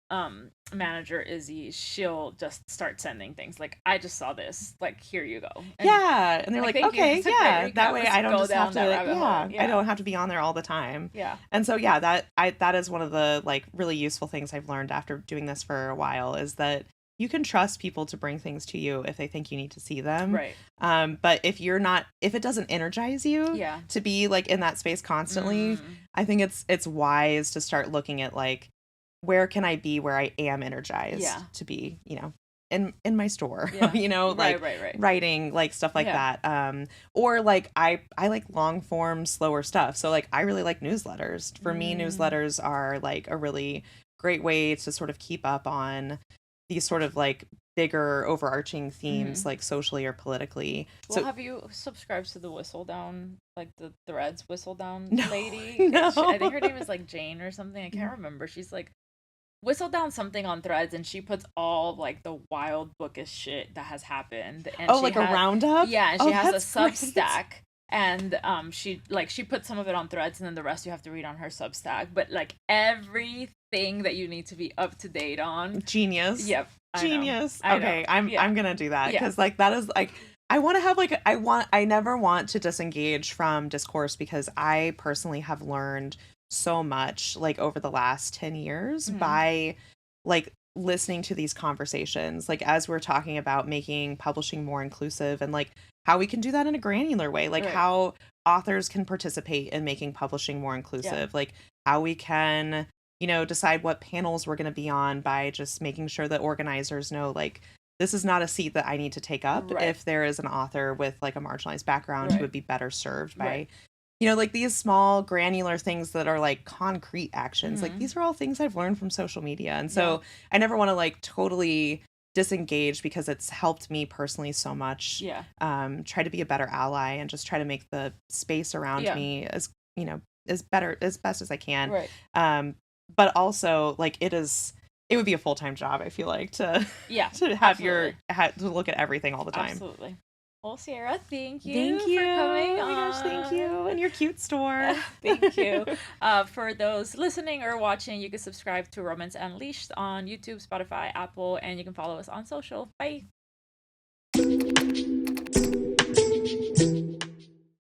manager Izzy, she'll just start sending things like, I just saw this, like here you go. And they're like okay, that way I don't just have to I don't have to be on there all the time. And so that is one of the like really useful things I've learned after doing this for a while, is that you can trust people to bring things to you if they think you need to see them. Right. But if it doesn't energize you to be like in that space constantly, I think it's wise to start looking at like, where can I be where I am energized to be, in my store, like writing, like stuff like that. Or like I like long form, slower stuff. So like I really like newsletters. For me, newsletters are like a really great way to sort of keep up on these sort of like bigger overarching themes, like socially or politically. Well, so have you subscribed to the Whistle Down, like the Threads Whistle Down lady? No. I think her name is like Jane or something. I can't remember. She's like whistle down something on Threads, and she puts all like the wild bookish shit that has happened. And Oh, like a roundup? Yeah, and she has a that's great. Substack. And she put some of it on Threads, and then the rest you have to read on her Substack. But like everything that you need to be up to date on. Genius. Yep. Genius. I Okay, know. I'm gonna do that, Yeah. because like that is like I want to have like I never want to disengage from discourse, because I personally have learned so much like over the last 10 years Mhm. by like listening to these conversations, like as we're talking about making publishing more inclusive, and like how we can do that in a granular way, like Right. how authors can participate in making publishing more inclusive, like how we can, you know, decide what panels we're going to be on by just making sure that organizers know, like, this is not a seat that I need to take up Right. if there is an author with like a marginalized background who Right. would be better served by, Right. you know, like these small granular things that are like concrete actions. Like Mhm. these are all things I've learned from social media. And so I never want to like totally disengage, because it's helped me personally so much. Yeah. Try to be a better ally and just try to make the space around Yeah. me as, you know, as best as I can. Right. But also like it would be a full-time job, I feel like, to Yeah. to have absolutely. to look at everything all the time. Absolutely. Well, Sierra, thank you. Thank you. for coming Oh my gosh, thank you. on. And your cute store. Thank you. For those listening or watching, you can subscribe to Romance Unleashed on YouTube, Spotify, Apple, and you can follow us on social. Bye.